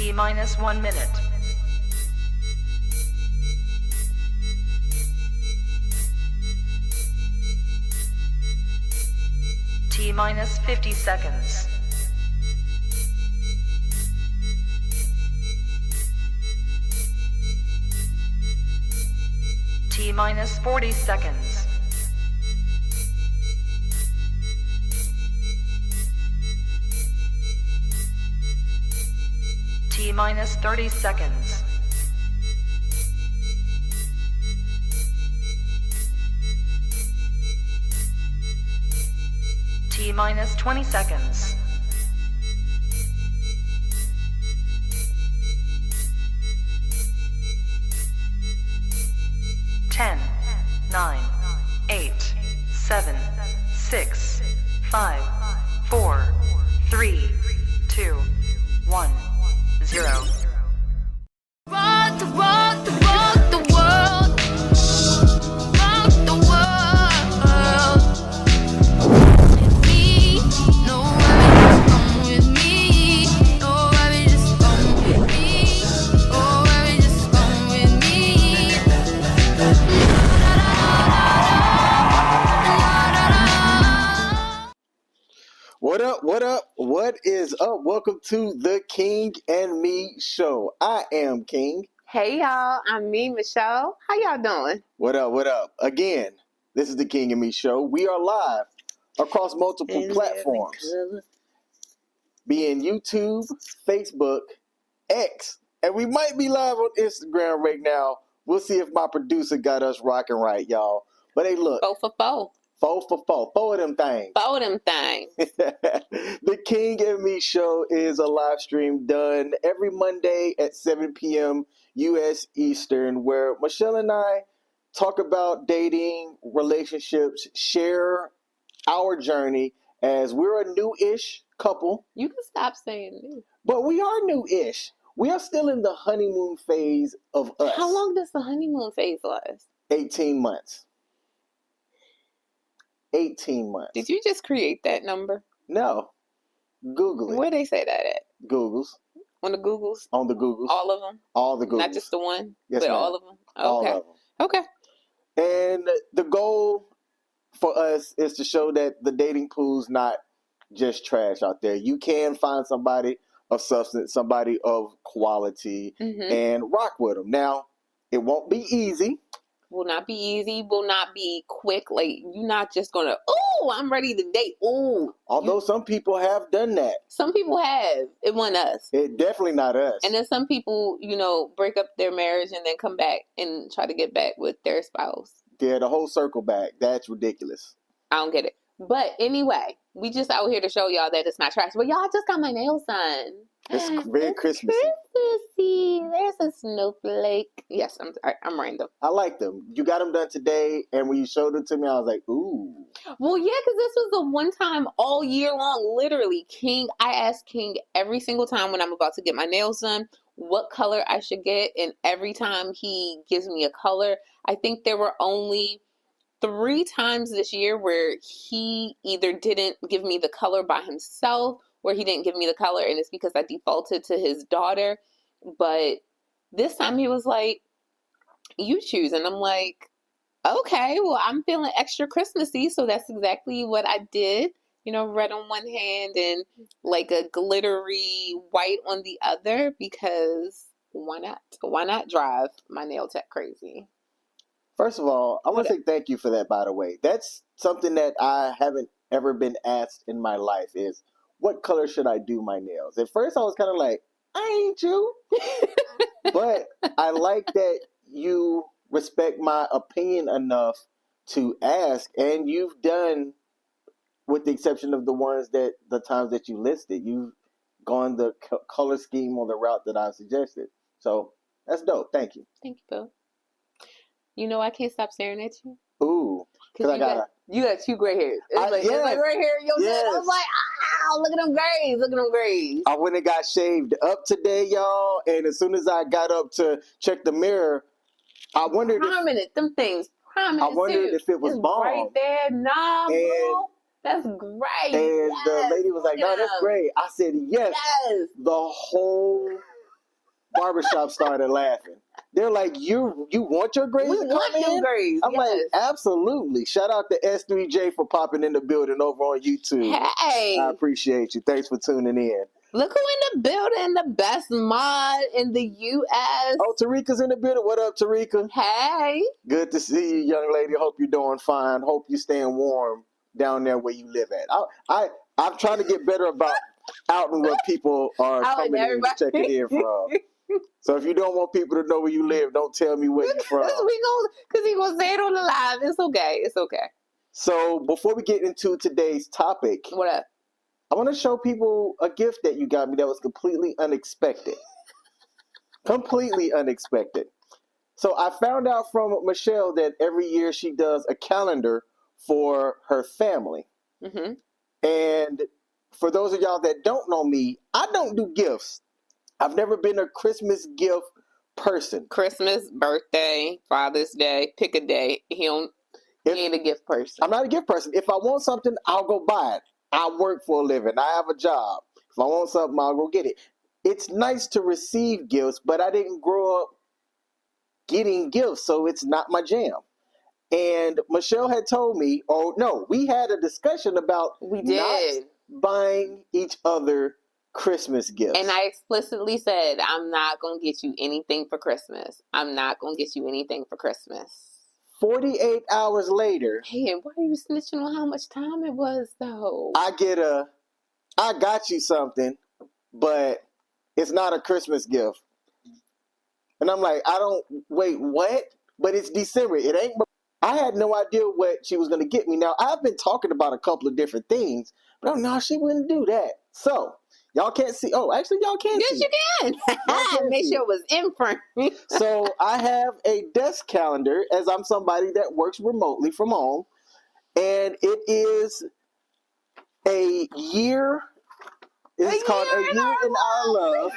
T minus 1 minute. T minus 50 seconds. T minus 40 seconds. T minus 30 seconds. T minus 20 seconds. Ten, 9, 8, 7, 6, 5, 4, 3, 2, 1, 0. Rock the world, rock the world. With me, no worries, come with me. No worries, just come with me. No worries, just come with me. What up? What up? What is up? Welcome to the King M.E Show. I am King. Hey y'all, I'm me, Michelle. How y'all doing? What up? What up? Again, this is the King M.E Show. We are live across multiple platforms, being YouTube, Facebook, X, and we might be live on Instagram right now. We'll see if my producer got us rocking right, y'all. But hey, look. 4 for 4. 4 for 4. 4 of them things. 4 of them things. The King M.E Show is a live stream done every Monday at 7 p.m. U.S. Eastern, where Michelle and I talk about dating, relationships, share our journey as we're a new-ish couple. You can stop saying new. But we are new-ish. We are still in the honeymoon phase of us. How long does the honeymoon phase last? 18 months. 18 months. Did you just create that number? No. Google it. Where they say that at? Googles. On the Googles? On the Googles. All of them? All the Googles. Not just the one? Yes, but ma'am. all of them? Okay. All of them. Okay. And the goal for us is to show that the dating pool's not just trash out there. You can find somebody of substance, somebody of quality, and rock with them. Now, it won't be easy. Will not be easy. Will not be quick. Like, you're not just going to, oh, I'm ready to date. Oh. Although some people have done that. Some people have. It wasn't us. It definitely not us. And then some people, break up their marriage and then come back and try to get back with their spouse. Yeah, the whole circle back. That's ridiculous. I don't get it. But anyway, we just out here to show y'all that it's not trash. But y'all just got my nails done. It's very Christmassy. Christmassy. There's a snowflake. Yes, I'm random. I like them. You got them done today, and when you showed them to me, I was like, ooh. Well, yeah, because this was the one time all year long, literally, I ask King every single time when I'm about to get my nails done what color I should get, and every time he gives me a color. I think there were only 3 times this year where he either didn't give me the color by himself, where he didn't give me the color, and it's because I defaulted to his daughter. But this time he was like, you choose. And I'm like, okay, well, I'm feeling extra Christmassy, so that's exactly what I did. Red on one hand and like a glittery white on the other, because why not? Why not drive my nail tech crazy? First of all, I want to say thank you for that, by the way. That's something that I haven't ever been asked in my life is, what color should I do my nails? At first, I was kind of like, I ain't you. But I like that you respect my opinion enough to ask. And you've done, with the exception of the times that you listed, you've gone the color scheme on the route that I suggested. So that's dope. Thank you. Thank you, Bill. I can't stop staring at you. Ooh. Because you got 2 gray hairs. It's like right here in your head. I was like, look at them grays. Look at them grays. I went and got shaved up today, y'all. And as soon as I got up to check the mirror, I wondered prominent. Them things prominent. I wondered if it was bomb. Right there. Nah, bro. That's great. And the lady was like, no, that's great. I said, yes. The whole barbershop started laughing. They're like, you want your grades We to want come them in? grades. I'm like, Yes. absolutely. Shout out to S3J for popping in the building over on YouTube. Hey, I appreciate you. Thanks for tuning in. look who in the building, the best mod in the U.S. Oh, Tarika's in the building. What up, Tarika? Hey. Good to see you, young lady. Hope you're doing fine. Hope you're staying warm down there where you live at. I'm trying to get better about outing where people are Outing coming in and everybody. checking in from. So if you don't want people to know where you live, don't tell me where you're from. Because he gonna say it on the live. It's okay. It's okay. So before we get into today's topic, What up? I want to show people a gift that you got me that was completely unexpected. Completely unexpected. So I found out from Michelle that every year she does a calendar for her family. Mm-hmm. And for those of y'all that don't know me, I don't do gifts. I've never been a Christmas gift person. Christmas, birthday, Father's Day, pick a day. He ain't a gift person. I'm not a gift person. If I want something, I'll go buy it. I work for a living. I have a job. If I want something, I'll go get it. It's nice to receive gifts, but I didn't grow up getting gifts, so it's not my jam. And Michelle had told me, oh no, we had a discussion about We not did. buying each other Christmas gifts. And I explicitly said, I'm not going to get you anything for Christmas. I'm not going to get you anything for Christmas. 48 hours later, Hey, and why are you snitching on how much time it was, though? I got you something, but it's not a Christmas gift. And I'm like, wait, what? But it's December. It ain't. I had no idea what she was going to get me. Now, I've been talking about a couple of different things, but no, she wouldn't do that. So, y'all can't see. Oh, actually, y'all can Yes, see. you can. can Make see. sure it was in front. So, I have a desk calendar as I'm somebody that works remotely from home. And it is a year. It's called A Year in Our Love.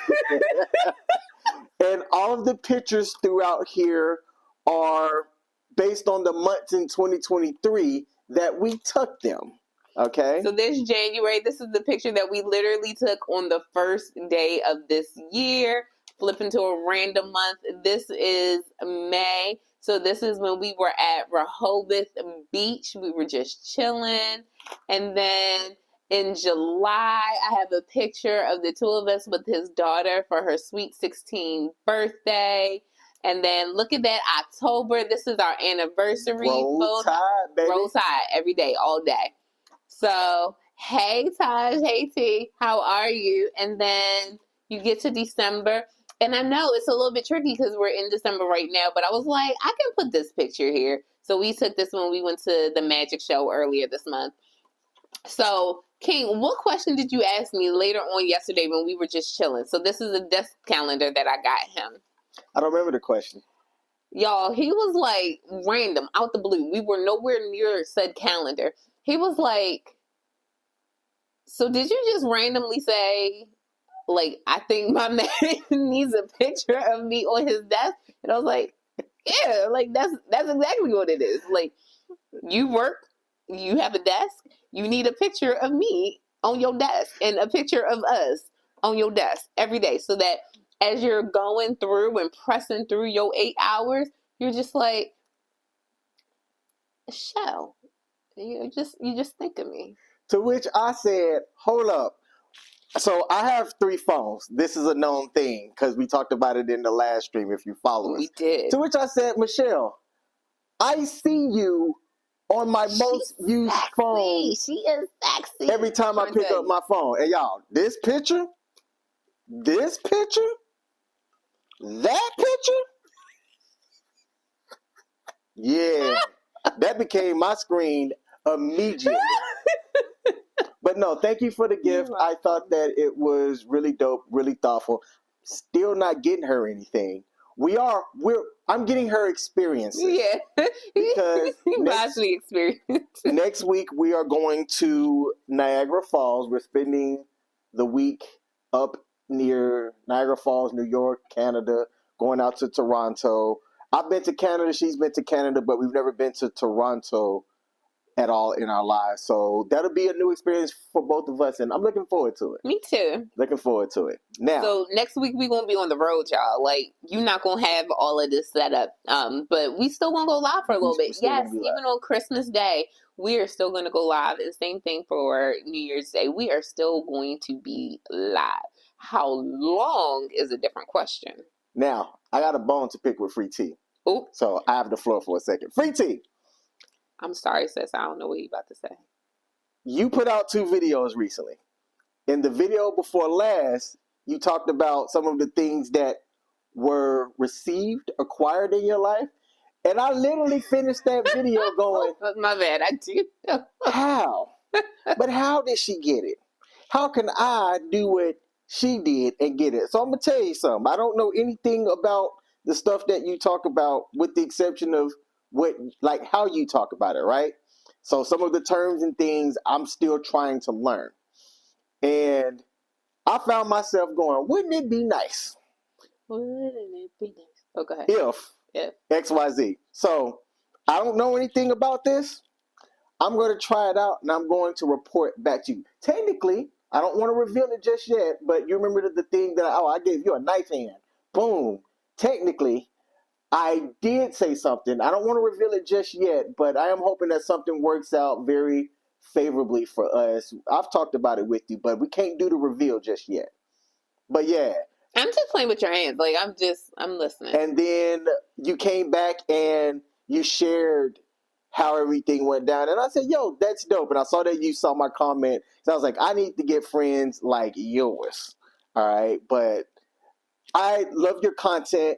And all of the pictures throughout here are based on the months in 2023 that we took them. Okay? So this January, this is the picture that we literally took on the first day of this year. Flip into a random month. This is May. So this is when we were at Rehoboth Beach. We were just chilling. And then in July, I have a picture of the two of us with his daughter for her sweet 16 birthday. And then look at that, October. This is our anniversary Roll photo. Tide, baby. Roll Tide every day, all day. So, hey Taj, hey T, how are you? And then you get to December. And I know it's a little bit tricky because we're in December right now, but I was like, I can put this picture here. So we took this when we went to the magic show earlier this month. So, King, what question did you ask me later on yesterday when we were just chilling? So this is a desk calendar that I got him. I don't remember the question. Y'all, he was like random, out the blue. We were nowhere near said calendar. He was like, so did you just randomly say, like, I think my man needs a picture of me on his desk? And I was like, yeah, like that's exactly what it is. Like, you work, you have a desk, you need a picture of me on your desk and a picture of us on your desk every day, so that as you're going through and pressing through your 8 hours, you're just like, Shell, you just think of me. To which I said, hold up. So I have 3 phones. This is a known thing because we talked about it in the last stream if you follow us. We did. To which I said, Michelle, I see you on my most used phone She is sexy. every time I pick up my phone. And y'all, this picture, that picture, yeah, that became my screen immediately. But no, thank you for the gift. I thought that it was really dope, really thoughtful. Still not getting her anything. I'm getting her experiences. Yeah. Because Vastly experience. next week we are going to Niagara Falls. We're spending the week up near Niagara Falls, New York, Canada, going out to Toronto. I've been to Canada, she's been to Canada, but we've never been to Toronto at all in our lives. So that'll be a new experience for both of us, and I'm looking forward to it. Me too. Looking forward to it. Now, So next week we gonna be on the road, y'all. Like, you're not gonna have all of this set up. But we still gonna go live for a little bit. still gonna Yes, be even live. on Christmas Day, we are still gonna go live. And same thing for New Year's Day. We are still going to be live. How long is a different question. Now, I got a bone to pick with Free T. Oh, So I have the floor for a second. Free T, I'm sorry, sis. I don't know what you about to say. you put out 2 videos recently. In the video before last, you talked about some of the things that were received, acquired in your life. And I literally finished that video going, My bad. I do. how? But how did she get it? How can I do what she did and get it? So I'm going to tell you something. I don't know anything about the stuff that you talk about with the exception of what, like how you talk about it, right? So some of the terms and things I'm still trying to learn. And I found myself going, wouldn't it be nice Wouldn't it be nice? Oh, go ahead. if XYZ? So I don't know anything about this. I'm going to try it out and I'm going to report back to you. Technically, I don't want to reveal it just yet, but you remember the thing that, I gave you a knife hand. Boom. Technically, I did say something. I don't want to reveal it just yet, but I am hoping that something works out very favorably for us. I've talked about it with you, but we can't do the reveal just yet. But yeah. I'm just playing with your hands. Like, I'm listening. And then you came back and you shared how everything went down. And I said, yo, that's dope. And I saw that you saw my comment. So I was like, I need to get friends like yours. All right. But I love your content.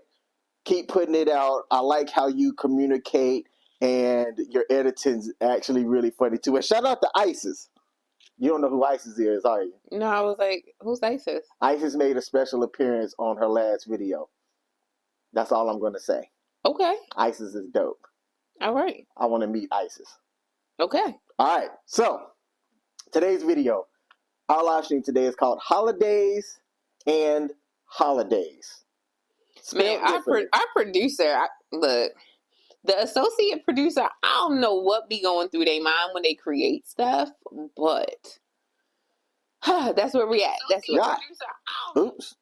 Keep putting it out. I like how you communicate, and your editing's actually really funny too. And shout out to Isis. You don't know who Isis is, are you? No, I was like, who's ISIS? Isis made a special appearance on her last video. That's all I'm going to say. Okay. Isis is dope. All right. I want to meet Isis. Okay. All right. So today's video, our live stream today is called Holidaze and Holidaze. Man, our producer, look, the associate producer, I don't know what be going through their mind when they create stuff, but that's where we at. That's where Oops.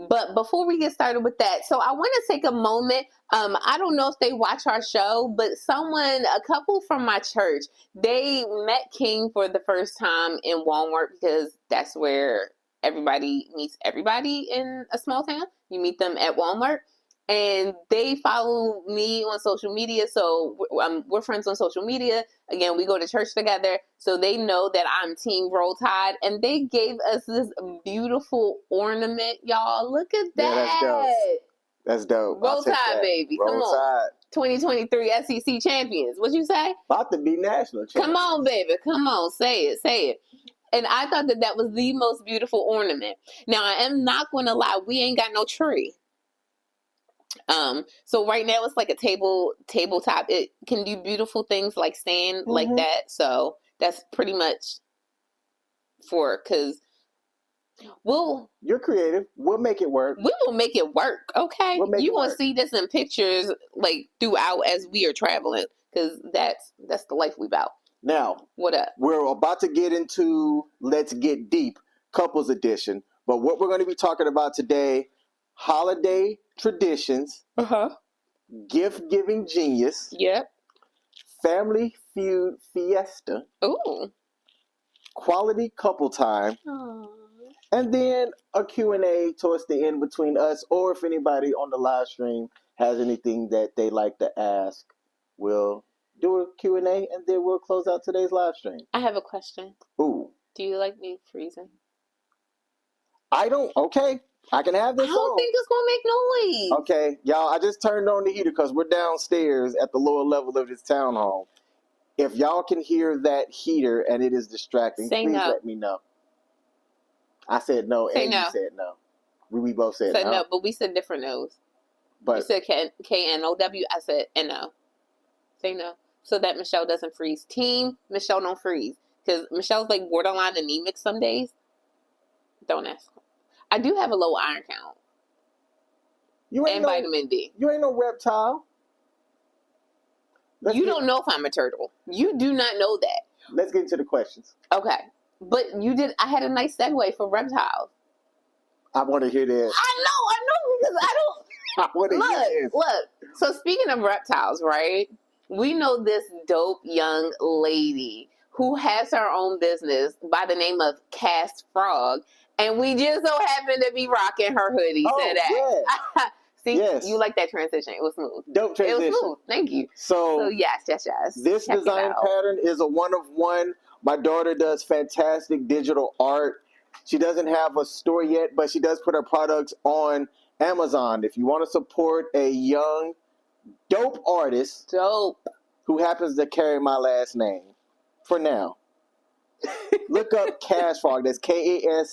But before we get started with that, so I want to take a moment. I don't know if they watch our show, but a couple from my church, they met King for the first time in Walmart because that's where everybody meets everybody in a small town. You meet them at Walmart. And they follow me on social media, so we're friends on social media. Again, we go to church together, so they know that I'm Team Roll Tide. And they gave us this beautiful ornament, y'all. Look at that. Yeah, that's dope. That's dope. Roll Tide, baby. Roll Come on. Tide. 2023 SEC champions. What you say? About to be national champions. Come on, baby. Come on. Say it. Say it. And I thought that was the most beautiful ornament. Now, I am not going to lie. We ain't got no tree. So right now it's like a tabletop. It can do beautiful things like stand like that. So that's pretty much because you're creative. We'll make it work. We will make it work. Okay. You're going to see this in pictures like throughout as we are traveling because that's the life we about. Now, what up? We're about to get into Let's Get Deep Couples Edition. But what we're going to be talking about today, holiday traditions, gift-giving genius, family feud fiesta, quality couple time, and then a Q&A towards the end between us, or if anybody on the live stream has anything that they like to ask, we'll do a Q&A, and then we'll close out today's live stream. I have a question. Ooh. Do you like me freezing? I don't. Okay. I can have this I don't think it's going to make noise. Okay. Y'all, I just turned on the heater because we're downstairs at the lower level of this townhome. If y'all can hear that heater and it is distracting, please let me know. I said no, and you said no. We both said no. But we said different no's. But you said K-N-O-W. I said N-O. Say no. So that Michelle doesn't freeze. Team Michelle don't freeze. Because Michelle's like borderline anemic some days. Don't ask. I do have a low iron count. And vitamin D. You ain't no reptile. You don't know if I'm a turtle. You do not know that. Let's get into the questions. Okay. But you did. I had a nice segue for reptiles. I want to hear this. I know, because I don't. I want to hear this. Look. So speaking of reptiles, right? We know this dope young lady who has her own business by the name of Cast Frog, and we just so happen to be rocking her hoodie today. Yeah. See, Yes. you like that transition. It was smooth. Dope transition. It was smooth. Thank you. So yes. This Check it design out. pattern is a one-of-one. My daughter does fantastic digital art. She doesn't have a store yet, but she does put her products on Amazon. If you want to support a young, dope artist who happens to carry my last name, for now, look up Cash Frog. That's KASFROG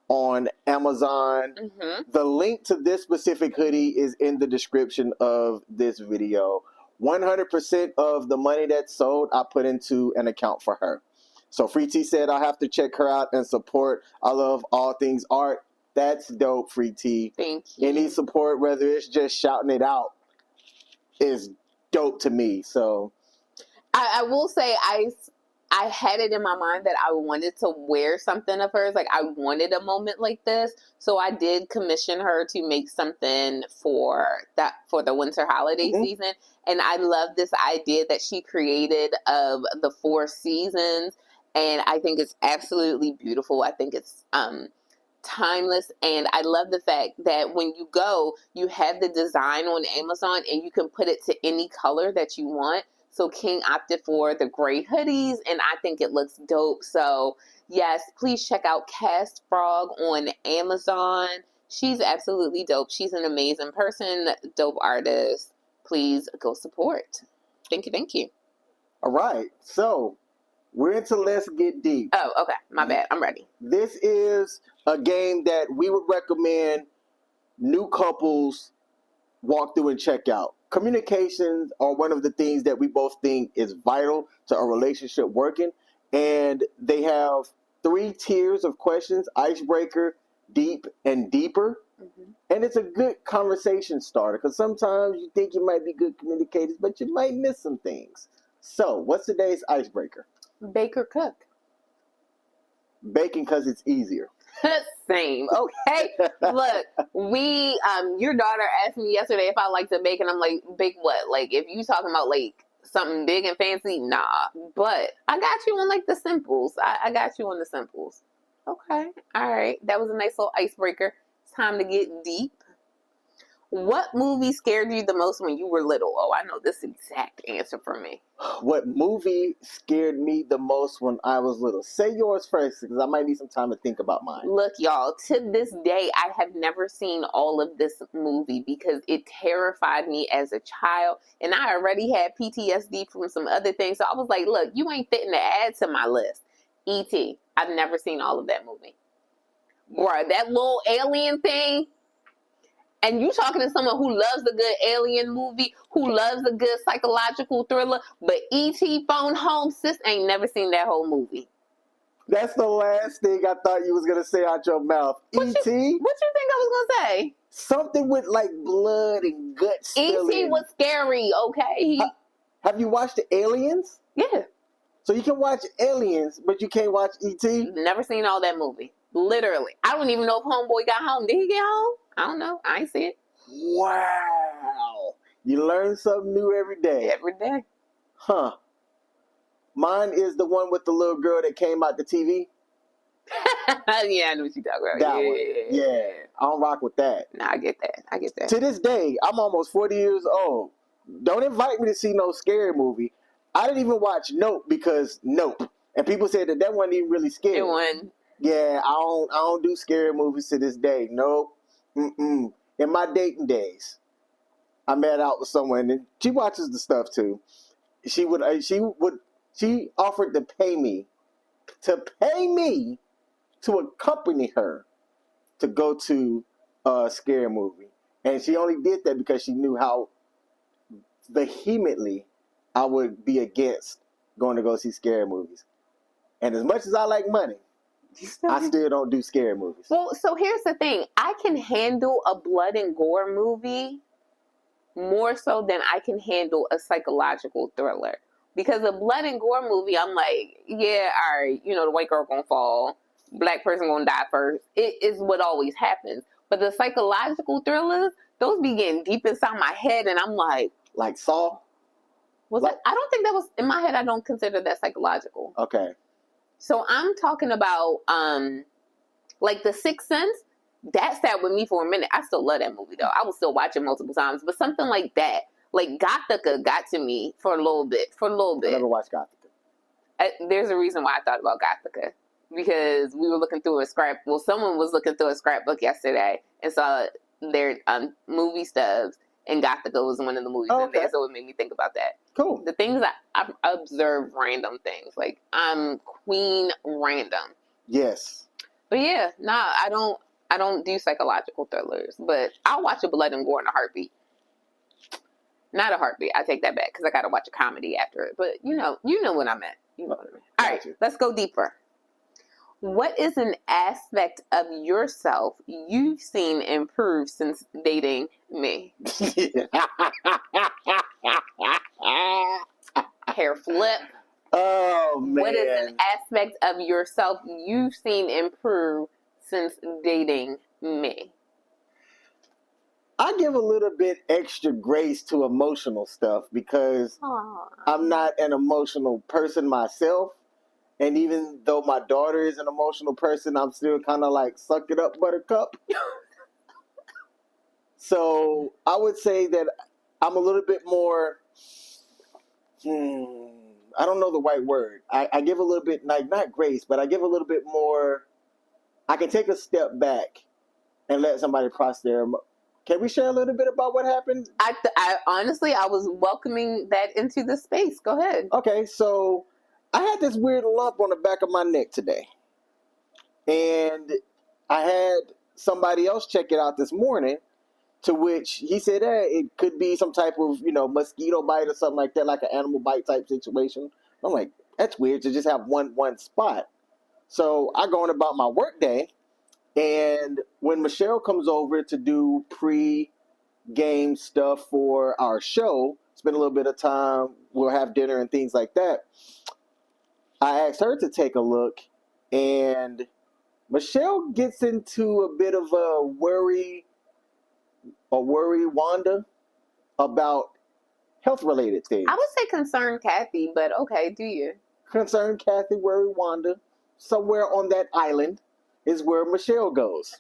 on Amazon. Mm-hmm. The link to this specific hoodie is in the description of this video. 100% of the money that's sold, I put into an account for her. So Free T said I'll have to check her out and support. I love all things art. That's dope, Free T. Thank you. Any support, whether it's just shouting it out, is dope to me. So I will say I had it in my mind that I wanted to wear something of hers. Like, I wanted a moment like this. So I did commission her to make something for the winter holiday season. And I love this idea that she created of the 4 seasons. And I think it's absolutely beautiful. I think it's timeless. And I love the fact that when you go, you have the design on Amazon and you can put it to any color that you want. So King opted for the gray hoodies, and I think it looks dope. So yes, please check out Cast Frog on Amazon. She's absolutely dope. She's an amazing person, dope artist. Please go support. Thank you. all right. So we're into Let's Get Deep. Oh, okay. My bad. I'm ready. This is a game that we would recommend new couples walk through and check out. Communications are one of the things that we both think is vital to a relationship working. And they have 3 tiers of questions: icebreaker, deep, and deeper. Mm-hmm. And it's a good conversation starter because sometimes you think you might be good communicators, but you might miss some things. So what's today's icebreaker? Baker cook. Baking because it's easier. Same. Okay. Look, your daughter asked me yesterday if I like to bake, and I'm like, bake what? Like, if you talking about like something big and fancy, nah. But I got you on like the simples. I got you on the simples. Okay. All right. That was a nice little icebreaker. It's time to get deep. What movie scared you the most when you were little? Oh, I know this exact answer for me. What movie scared me the most when I was little? Say yours first, because I might need some time to think about mine. Look, y'all, to this day, I have never seen all of this movie because it terrified me as a child. And I already had PTSD from some other things. So I was like, look, you ain't fitting to add to my list. E.T. I've never seen all of that movie. Bruh, that little alien thing. And you talking to someone who loves a good alien movie, who loves a good psychological thriller, but E.T. Phone Home, sis ain't never seen that whole movie. That's the last thing I thought you was going to say out your mouth. E.T.? What you think I was going to say? Something with like blood and guts. E.T. was scary, okay? Have you watched the Aliens? Yeah. So you can watch Aliens, but you can't watch E.T.? Never seen all that movie. Literally. I don't even know if Homeboy got home. Did he get home? I don't know. I ain't see it. Wow. You learn something new every day. Every day. Huh. Mine is the one with the little girl that came out the TV. Yeah, I know what you're talking about. That one. Yeah. I don't rock with that. Nah, I get that. To this day, I'm almost 40 years old. Don't invite me to see no scary movie. I didn't even watch Nope because Nope. And people said that wasn't even really scary. It wasn't. Yeah, I don't do scary movies to this day. Nope. In my dating days, I met out with someone, and she watches the stuff too. She offered to pay me to accompany her to go to a scary movie, and she only did that because she knew how vehemently I would be against going to go see scary movies. And as much as I like money, I still don't do scary movies. Well, so here's the thing. I can handle a blood and gore movie, more so than I can handle a psychological thriller. Because a blood and gore movie, I'm like, yeah, all right, the white girl gonna fall, black person gonna die first. It is what always happens. But the psychological thrillers, those be getting deep inside my head, and I'm like Saw. I don't think that was in my head. I don't consider that psychological. Okay. So I'm talking about like The Sixth Sense. That sat with me for a minute. I still love that movie though. I will still watch it multiple times. But something like that, like Gothica, got to me for a little bit. I never watched Gothica. There's a reason why I thought about Gothica, because we were looking through a scrap. Well, someone was looking through a scrapbook yesterday and saw their movie stubs, and Gothica was one of the movies in there. So it made me think about that. Cool. The things I observe random things. Like I'm queen random. Yes. But yeah, I don't do psychological thrillers, but I'll watch a blood and gore in a heartbeat. Not a heartbeat. I take that back because I got to watch a comedy after it. But you know what I meant. You know what I mean. All right, let's go deeper. What is an aspect of yourself you've seen improve since dating me? Hair flip. Oh, man. What is an aspect of yourself you've seen improve since dating me? I give a little bit extra grace to emotional stuff because I'm not an emotional person myself. And even though my daughter is an emotional person, I'm still kind of like, suck it up, buttercup. So I would say that I'm a little bit more, I don't know the right word. I give a little bit, like not grace, but I give a little bit more, I can take a step back and let somebody process their emotions. Can we share a little bit about what happened? I honestly, I was welcoming that into the space. Go ahead. Okay, so I had this weird lump on the back of my neck today. And I had somebody else check it out this morning, to which he said, hey, it could be some type of, mosquito bite or something like that, like an animal bite type situation. I'm like, that's weird to just have one spot. So I go on about my work day. And when Michelle comes over to do pre-game stuff for our show, spend a little bit of time, we'll have dinner and things like that, I asked her to take a look, and Michelle gets into a bit of a worry Wanda about health-related things. I would say concerned Kathy, but okay, do you? Concerned Kathy, worry Wanda, somewhere on that island is where Michelle goes.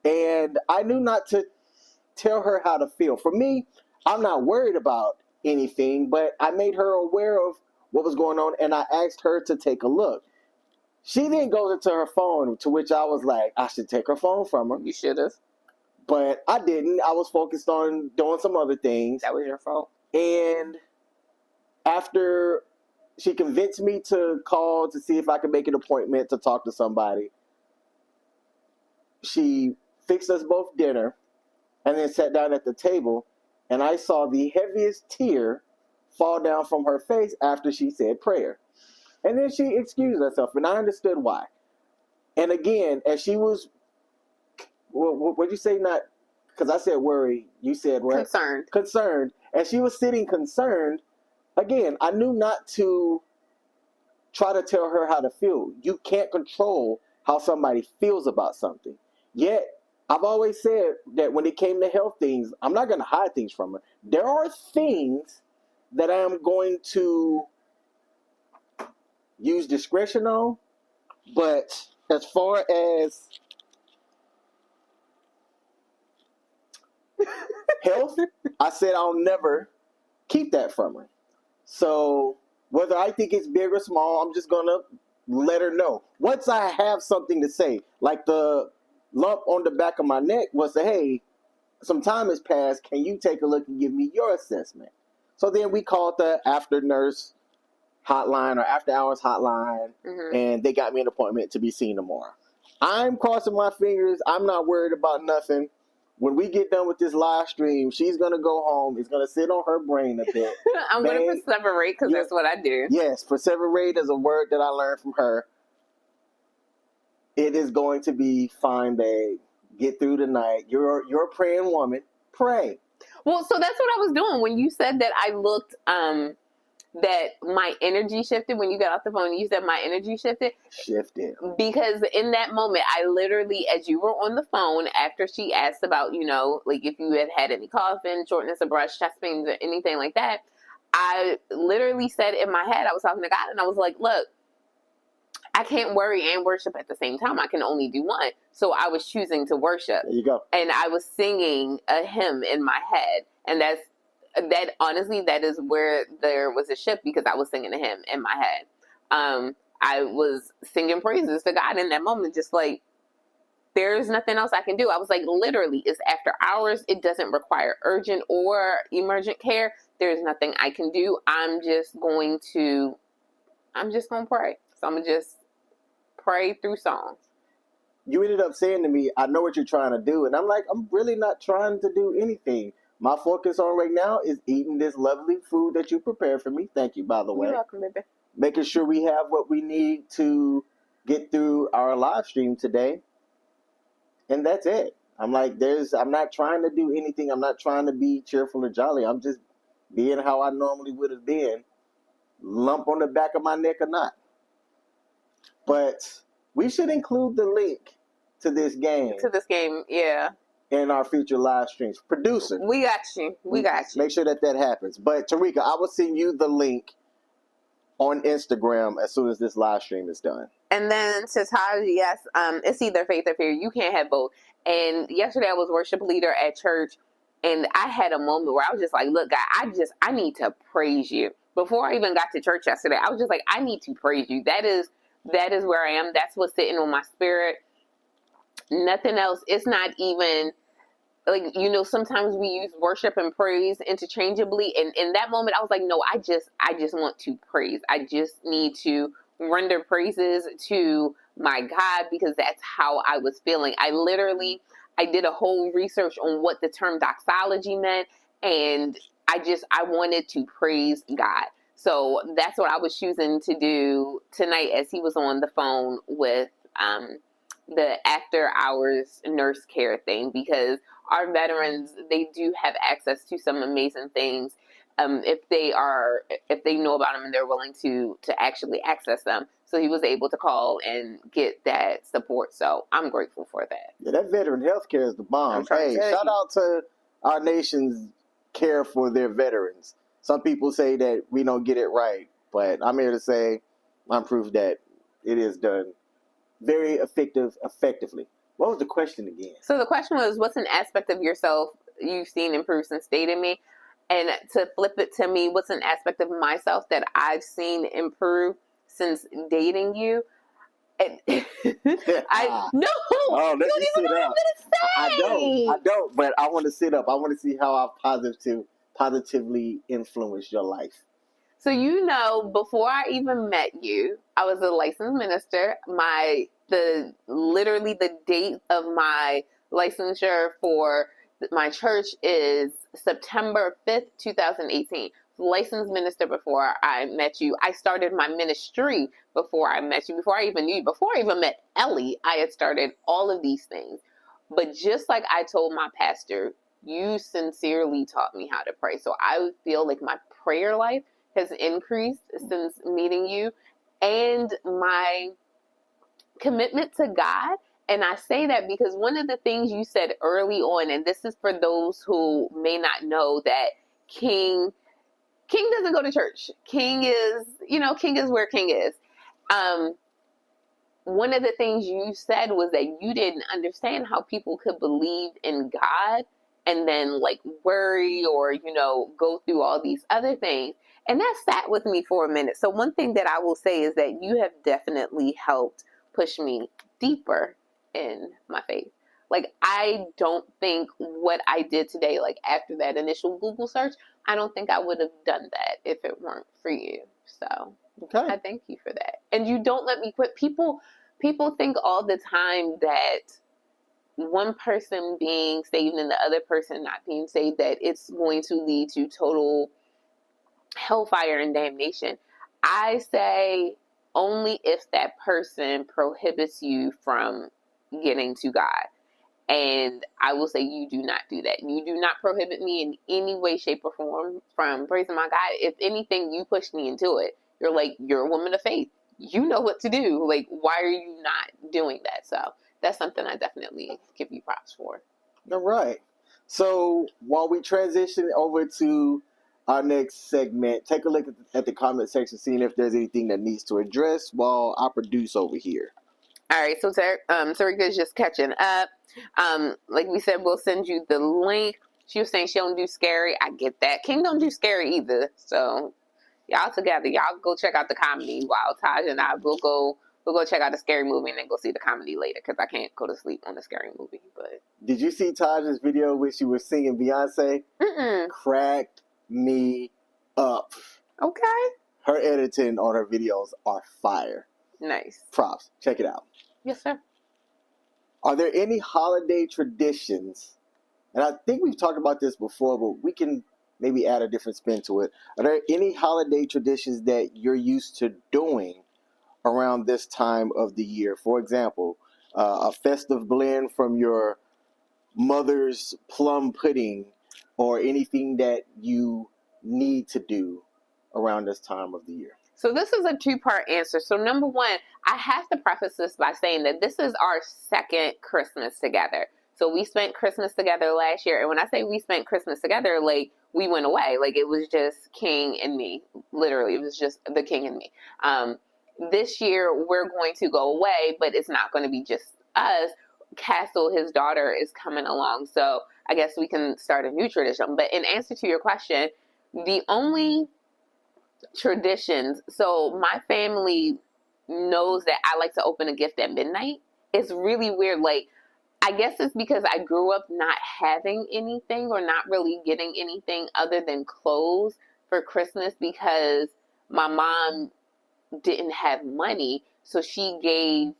And I knew not to tell her how to feel. For me, I'm not worried about anything, but I made her aware of what was going on, and I asked her to take a look. She then goes into her phone, to which I was like, I should take her phone from her. You should have. But I didn't. I was focused on doing some other things. That was your fault. And after she convinced me to call to see if I could make an appointment to talk to somebody, she fixed us both dinner and then sat down at the table, and I saw the heaviest tear fall down from her face after she said prayer. And then she excused herself, and I understood why. And again, as she was, what'd you say? Not, because I said worry, you said what? Concerned. Concerned. As she was sitting concerned, again, I knew not to try to tell her how to feel. You can't control how somebody feels about something. Yet, I've always said that when it came to health things, I'm not going to hide things from her. There are things that I am going to use discretion on, but as far as health, I said I'll never keep that from her. So whether I think it's big or small, I'm just going to let her know. Once I have something to say, like the lump on the back of my neck was, hey, some time has passed. Can you take a look and give me your assessment? So then we called the after nurse hotline or after hours hotline, and they got me an appointment to be seen tomorrow. I'm crossing my fingers. I'm not worried about nothing. When we get done with this live stream, she's going to go home. It's going to sit on her brain a bit. I'm going to perseverate because that's what I do. Yes, perseverate is a word that I learned from her. It is going to be fine, babe. Get through the night. You're a praying woman. Pray. Well, so that's what I was doing when you said that I looked that my energy shifted when you got off the phone. You said my energy shifted. Because in that moment, I literally, as you were on the phone, after she asked about, like if you had had any coughing, shortness of breath, chest pains, or anything like that, I literally said in my head, I was talking to God, and I was like, look, I can't worry and worship at the same time. I can only do one. So I was choosing to worship. There you go. And I was singing a hymn in my head. And that honestly, that is where there was a shift, because I was singing a hymn in my head. I was singing praises to God in that moment, just like, there's nothing else I can do. I was like, literally, it's after hours. It doesn't require urgent or emergent care. There's nothing I can do. I'm just going to pray. So I'm going to just pray through songs. You ended up saying to me, I know what you're trying to do. And I'm like, I'm really not trying to do anything. My focus on right now is eating this lovely food that you prepared for me. Thank you, by the way. You're welcome, baby. Making sure we have what we need to get through our live stream today. And that's it. I'm like, I'm not trying to do anything. I'm not trying to be cheerful or jolly. I'm just being how I normally would have been. Lump on the back of my neck or not. But we should include the link to this game. Yeah. In our future live streams. Producer. We got you. Make sure that happens. But Tarika, I will send you the link on Instagram as soon as this live stream is done. And then to Taj, yes, it's either faith or fear. You can't have both. And yesterday I was worship leader at church, and I had a moment where I was just like, look, God, I need to praise you. Before I even got to church yesterday, I was just like, I need to praise you. That is where I am. That's what's sitting on my spirit. Nothing else. It's not even like, sometimes we use worship and praise interchangeably. And in that moment, I was like, no, I just want to praise. I just need to render praises to my God, because that's how I was feeling. I did a whole research on what the term doxology meant. And I wanted to praise God. So that's what I was choosing to do tonight as he was on the phone with the after hours nurse care thing, because our veterans, they do have access to some amazing things if they know about them and they're willing to actually access them. So he was able to call and get that support. So I'm grateful for that. Yeah, that veteran healthcare is the bomb. Hey, shout out to our nation's care for their veterans. Some people say that we don't get it right, but I'm here to say I'm proof that it is done very effectively. What was the question again? So the question was, what's an aspect of yourself you've seen improve since dating me? And to flip it to me, what's an aspect of myself that I've seen improve since dating you? And Oh, let me sit up. I don't, but I want to sit up. I want to see how I've positively influenced your life. So, before I even met you, I was a licensed minister. Literally the date of my licensure for my church is September 5th, 2018. Licensed minister before I met you. I started my ministry before I met you, before I even knew you, before I even met Ellie. I had started all of these things. But just like I told my pastor, you sincerely taught me how to pray. So I feel like my prayer life has increased since meeting you, and my commitment to God. And I say that because one of the things you said early on, and this is for those who may not know, that King doesn't go to church. King is where King is. One of the things you said was that you didn't understand how people could believe in God and then worry or, go through all these other things. And that sat with me for a minute. So one thing that I will say is that you have definitely helped push me deeper in my faith. I don't think what I did today, after that initial Google search, I don't think I would have done that if it weren't for you. So okay. I thank you for that. And you don't let me quit. People think all the time that one person being saved and the other person not being saved, that it's going to lead to total hellfire and damnation. I say only if that person prohibits you from getting to God. And I will say you do not do that. You do not prohibit me in any way, shape, or form from praising my God. If anything, you pushed me into it. You're like, you're a woman of faith. You know what to do. Like, why are you not doing that? So that's something I definitely give you props for. All right. So while we transition over to our next segment, take a look at the comment section, seeing if there's anything that needs to address while I produce over here. All right, so Sarika is just catching up. Like we said, we'll send you the link. She was saying she don't do scary. I get that. King don't do scary either. So y'all together, y'all go check out the comedy while Taj and I will go check out the scary movie and then go see the comedy later because I can't go to sleep on the scary movie. But did you see Taj's video when she was singing Beyonce? Cracked me up. Okay. Her editing on her videos are fire. Nice. Props. Check it out. Yes, sir. Are there any holiday traditions? And I think we've talked about this before, but we can maybe add a different spin to it. Are there any holiday traditions that you're used to doing around this time of the year? For example, a festive blend from your mother's plum pudding or anything that you need to do around this time of the year. So this is a two-part answer. So number one, I have to preface this by saying that this is our second Christmas together. So we spent Christmas together last year. And when I say we spent Christmas together, like we went away. Like it was just King and me. Literally, it was just the King and me. This year we're going to go away, but it's not going to be just us. Castle, his daughter, is coming along. So I guess we can start a new tradition. But in answer to your question, the only traditions, so my family knows that I like to open a gift at midnight. It's really weird. Like, I guess it's because I grew up not having anything or not really getting anything other than clothes for Christmas because my mom didn't have money. So she gave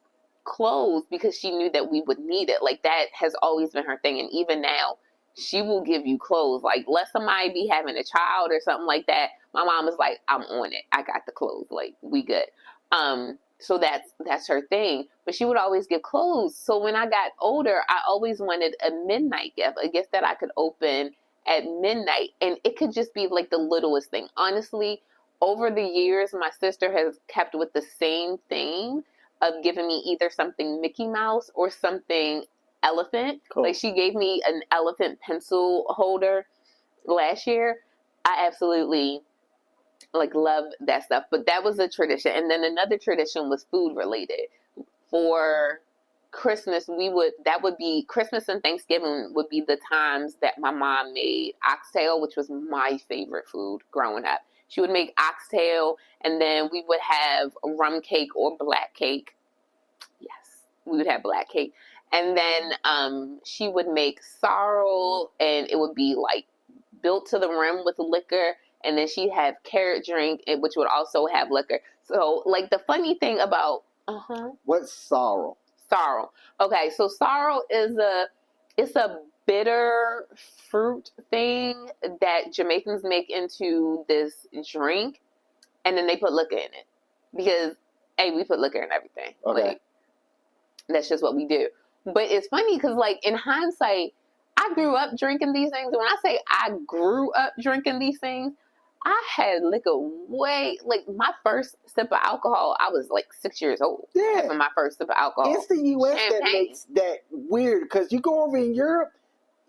clothes because she knew that we would need it. Like, that has always been her thing. And even now, she will give you clothes. Like, let somebody be having a child or something like that. My mom is like, I'm on it. I got the clothes. Like, we good. So that's her thing. But she would always give clothes. So when I got older, I always wanted a midnight gift, a gift that I could open at midnight. And it could just be like the littlest thing. Honestly, over the years, my sister has kept with the same thing of giving me either something Mickey Mouse or something elephant. Cool. Like, she gave me an elephant pencil holder last year. I absolutely love that stuff. But that was a tradition. And then another tradition was food related. For Christmas, Christmas and Thanksgiving would be the times that my mom made oxtail, which was my favorite food growing up. She would make oxtail, and then we would have rum cake or black cake. Yes, we would have black cake. And then she would make sorrel, and it would be like built to the rim with liquor. And then she'd have carrot drink, which would also have liquor. So, like, the funny thing about What's sorrel? sorrel. Okay, so sorrel is a bitter fruit thing that Jamaicans make into this drink, and then they put liquor in it because, hey, we put liquor in everything. Okay. Like, that's just what we do. But it's funny because, like, in hindsight, I grew up drinking these things. And when I say I grew up drinking these things, I had liquor like, my first sip of alcohol, I was like 6 years old. Yeah. Having my first sip of alcohol. It's the U.S. that Champagne. makes that weird because you go over in Europe,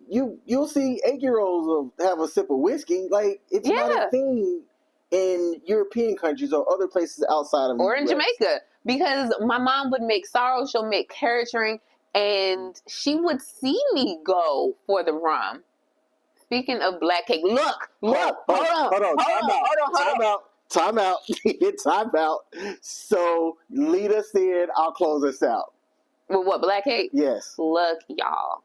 you'll see 8-year-olds have a sip of whiskey. Like, it's not a thing in European countries or other places outside of or the in US. Jamaica, because my mom would make sorrel, she'll make carrot drink, and she would see me go for the rum. Speaking of black cake, look, hold on, Time out. Time out. So lead us in. I'll close us out. With what, black cake? Yes. Look, y'all.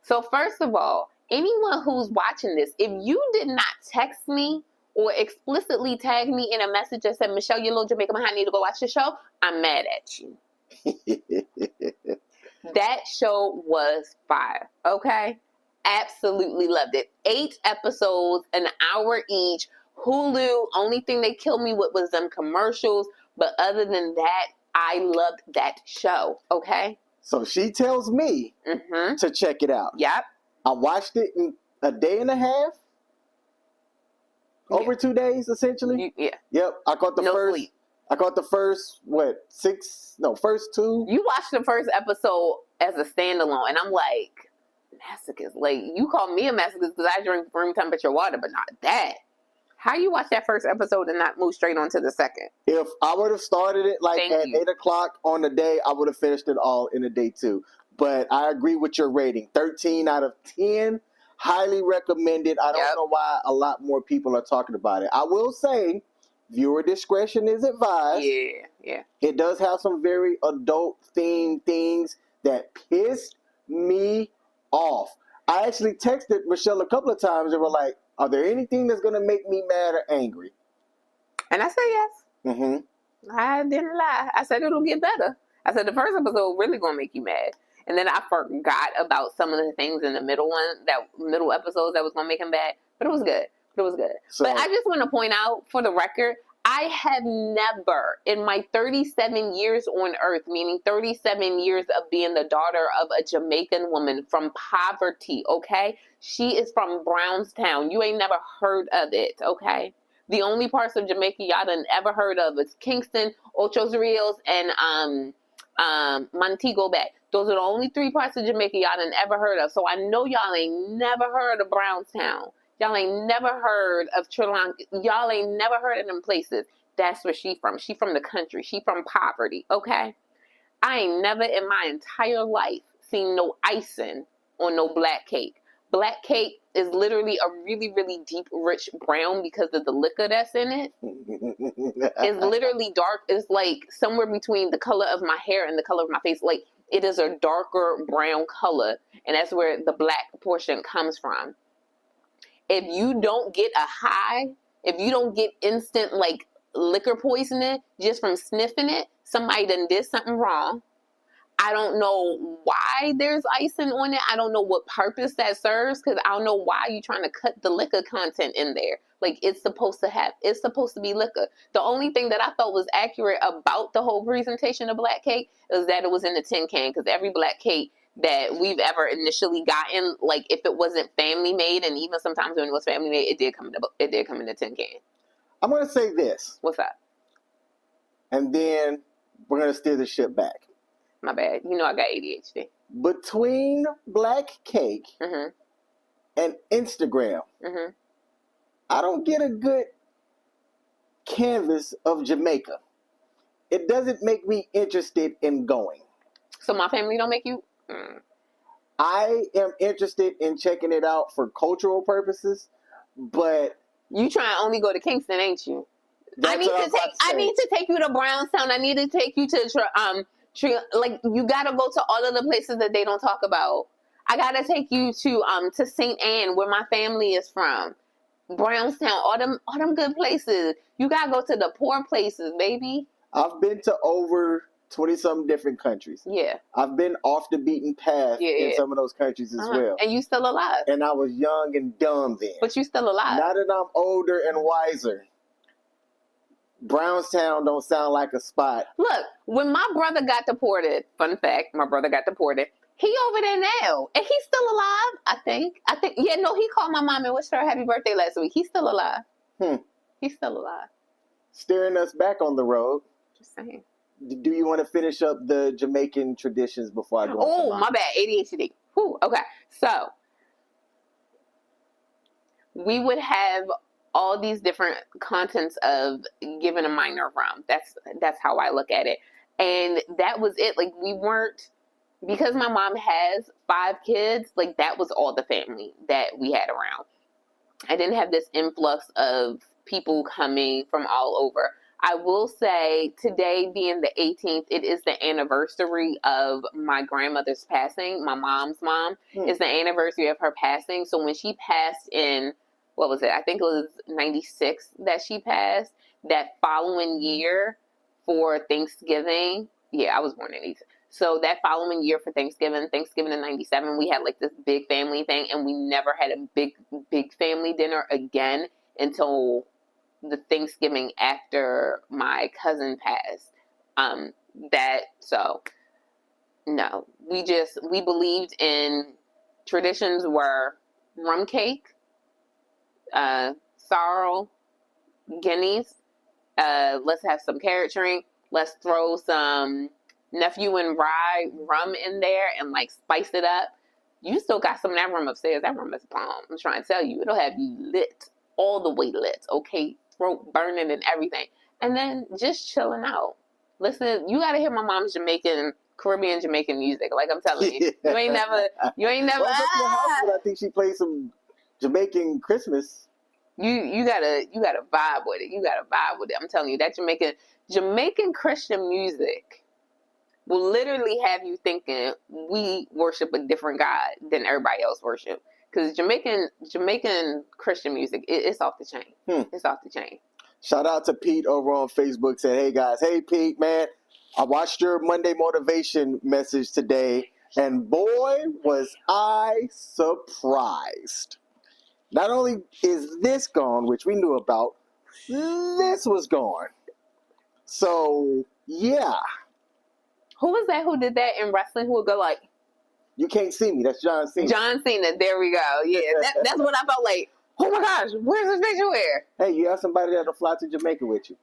So first of all, anyone who's watching this, if you did not text me or explicitly tag me in a message that said, Michelle, you little Jamaican behind, need to go watch the show, I'm mad at you. That show was fire, okay? Absolutely loved it. 8 episodes, an hour each. Hulu, only thing they killed me with was them commercials. But other than that, I loved that show, okay? So she tells me Mm-hmm. to check it out. Yep. I watched it in a day and a half. Over 2 days, essentially. Yeah. Yep. I caught the No first. sleep. I caught the first, first two. You watched the first episode as a standalone, and I'm like, masochist. Like, you call me a masochist because I drink room temperature water, but not that. How you watch that first episode and not move straight on to the second? If I would have started it like Thank at you. 8 o'clock on the day, I would have finished it all in a day too. But I agree with your rating. 13 out of 10. Highly recommended. I don't Yep. know why a lot more people are talking about it. I will say, viewer discretion is advised. Yeah. It does have some very adult themed things that pissed me off. I actually texted Michelle a couple of times and were like, are there anything that's going to make me mad or angry? And I said yes. Mm-hmm. I didn't lie. I said it'll get better. I said the first episode really gonna make you mad. And then I forgot about some of the things in the middle episodes that was gonna make him bad. But it was good. So, But I just want to point out, for the record, I have never, in my 37 years on earth, meaning 37 years of being the daughter of a Jamaican woman from poverty, okay? She is from Brownstown. You ain't never heard of it, okay? The only parts of Jamaica y'all done ever heard of is Kingston, Ocho Rios, and Montego Bay. Those are the only 3 parts of Jamaica y'all done ever heard of. So I know y'all ain't never heard of Brownstown. Y'all ain't never heard of Sri Lanka. Y'all ain't never heard of them places. That's where she from. She from the country. She from poverty, okay? I ain't never in my entire life seen no icing on no black cake. Black cake is literally a really, really deep, rich brown because of the liquor that's in it. It's literally dark. It's like somewhere between the color of my hair and the color of my face. Like, it is a darker brown color, and that's where the black portion comes from. If you don't get a high, if you don't get instant, like, liquor poisoning just from sniffing it, somebody done did something wrong. I don't know why there's icing on it. I don't know what purpose that serves, because I don't know why you're trying to cut the liquor content in there. Like, it's supposed to be liquor. The only thing that I felt was accurate about the whole presentation of black cake is that it was in the tin can, because every black cake that we've ever initially gotten, like, if it wasn't family made, and even sometimes when it was family made, it did come in the tin can. I'm going to say this. What's up? And then we're going to steer the ship back. My bad. You know I got ADHD. Between black cake Mm-hmm. and Instagram, Mm-hmm. I don't get a good canvas of Jamaica. It doesn't make me interested in going. So my family don't make you... I am interested in checking it out for cultural purposes, but You trying to only go to Kingston, ain't you? that's I need what I'm about I say. need to take you to Brownstown. I need to take you to like, you gotta go to all of the places that they don't talk about. I gotta take you to St. Anne, where my family is from. Brownstown, all them good places. You gotta go to the poor places, baby. I've been to over 20-something different countries. Yeah. I've been off the beaten path in Yeah. some of those countries as well. And you still alive. And I was young and dumb then. But you still alive. Now that I'm older and wiser, Brownstown don't sound like a spot. Look, when my brother got deported, fun fact, my brother got deported, he over there now. And he's still alive, I think. Yeah, no, he called my mom and wished her a happy birthday last week. He's still alive. He's still alive. Steering us back on the road. Just saying. Do you want to finish up the Jamaican traditions before I go on to Oh, mine? my bad. ADHD. Whew, okay. So, we would have all these different contents of giving a minor rum. That's how I look at it. And that was it. Like, we weren't, because my mom has 5 kids, like, that was all the family that we had around. I didn't have this influx of people coming from all over. I will say, today being the 18th, it is the anniversary of my grandmother's passing. My mom's mom. It's the anniversary of her passing. So when she passed in, what was it? I think it was 96 that she passed. That following year for Thanksgiving, I was born in 86. So that following year for Thanksgiving in 97, we had like this big family thing, and we never had a big family dinner again until the Thanksgiving after my cousin passed. So No, we believed in traditions were rum cake, sorrel, guineas. Let's have some carrot drink. Let's throw some nephew and rye rum in there and like spice it up. You still got some of that rum upstairs. That rum is bomb. I'm trying to tell you, it'll have you lit, all the way lit. Okay, throat burning and everything, and then just chilling out. Listen, you gotta hear my mom's Caribbean Jamaican music. Like I'm telling you, you ain't never. Well, I went to your house, but I think she played some Jamaican Christmas. You gotta vibe with it. You gotta vibe with it. I'm telling you, that Jamaican Christian music will literally have you thinking we worship a different God than everybody else worship. Because Jamaican Christian music, it's off the chain. It's off the chain. Shout out to Pete over on Facebook. Said, hey guys, hey Pete, man, I watched your Monday motivation message today, and boy, was I surprised. Not only is this gone, which we knew about, this was gone. So, yeah. Who was that who did that in wrestling who would go like, You can't see me. That's John Cena. John Cena, there we go. Yeah, that's what I felt like. Oh my gosh, where's this picture where? Hey, you have somebody that'll fly to Jamaica with you.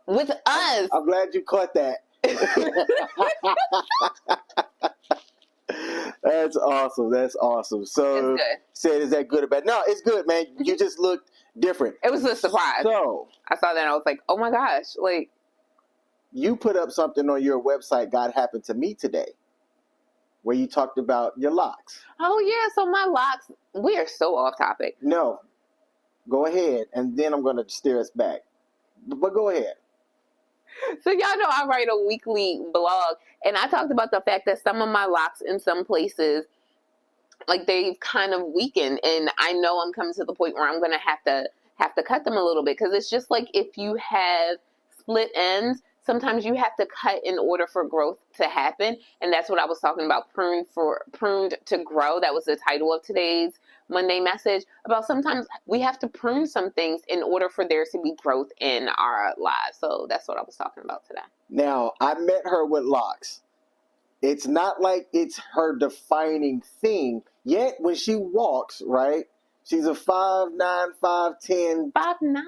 With us. I'm glad you caught that. That's awesome. That's awesome. So, said, is that good or bad? No, it's good, man. You just looked different. It was a surprise. So, I saw that and I was like, oh my gosh. Like, you put up something on your website, God Happened to Me Today, where you talked about your locks. Oh, yeah. So my locks, we are so off topic. No. Go ahead, and then I'm going to steer us back. But go ahead. So y'all know I write a weekly blog, and I talked about the fact that some of my locks in some places, like they've kind of weakened, and I know I'm coming to the point where I'm going to have to cut them a little bit, because it's just like if you have split ends, sometimes you have to cut in order for growth to happen, and that's what I was talking about, pruned to grow. That was the title of today's Monday message, about sometimes we have to prune some things in order for there to be growth in our lives. So that's what I was talking about today. Now, I met her with locks. It's not like it's her defining thing. Yet, when she walks, right, she's a 5'9", 5'10". 5'9".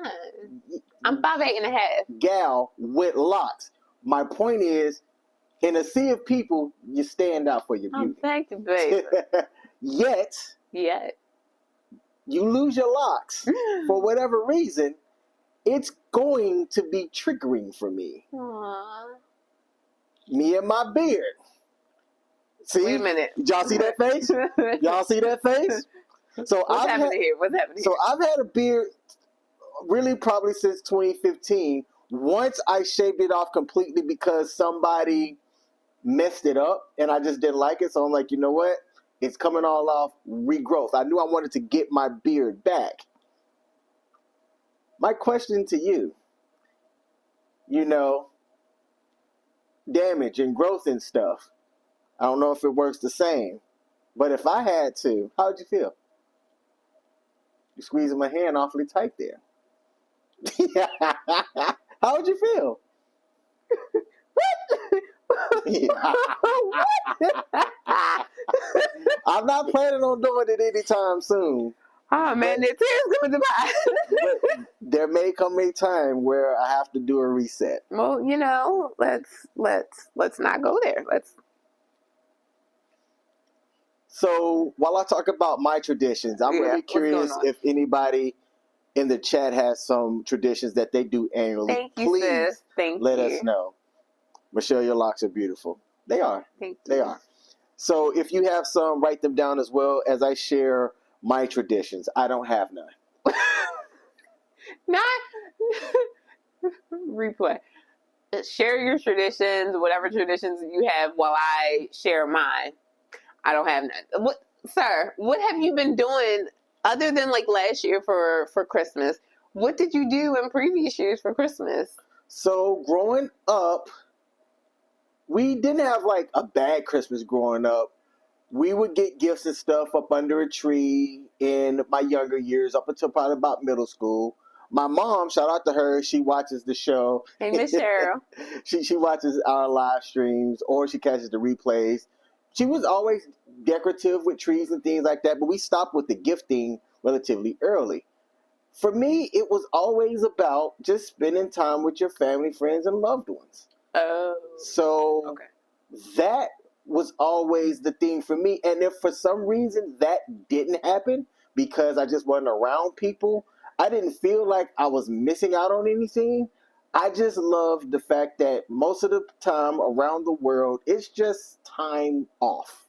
I'm 5'8.5". Gal with locks. My point is, in a sea of people, you stand out for your beauty. Oh, thank you, baby. Yet, you lose your locks for whatever reason. It's going to be triggering for me. Aww. Me and my beard. See? Wait a minute. Y'all see that face? Y'all see that face? So What's happening here? So I've had a beard really probably since 2015. Once I shaved it off completely because somebody messed it up and I just didn't like it. So I'm like, you know what? It's coming all off, regrowth. I knew I wanted to get my beard back. My question to you, damage and growth and stuff. I don't know if it works the same, but if I had to, how would you feel? You're squeezing my hand awfully tight there. How would you feel? I'm not planning on doing it anytime soon. Oh man, the tears coming to my But there may come a time where I have to do a reset. Well, let's not go there. So while I talk about my traditions, I'm really curious if anybody in the chat has some traditions that they do annually. Thank you, Please sis. let us know. Michelle, your locks are beautiful. They are. Thank you. They are. So if you have some, write them down as well as I share my traditions. I don't have none. Not replay. Share your traditions, whatever traditions you have, while I share mine. I don't have none. What have you been doing other than like last year for Christmas? What did you do in previous years for Christmas? So growing up, we didn't have like a bad Christmas growing up. We would get gifts and stuff up under a tree in my younger years, up until probably about middle school. My mom, shout out to her, she watches the show. Hey, Miss Cheryl. She watches our live streams or she catches the replays. She was always decorative with trees and things like that, but we stopped with the gifting relatively early. For me, it was always about just spending time with your family, friends, and loved ones. Oh. So Okay. that was always the thing for me. And if for some reason that didn't happen because I just wasn't around people, I didn't feel like I was missing out on anything. I just loved the fact that most of the time around the world, it's just time off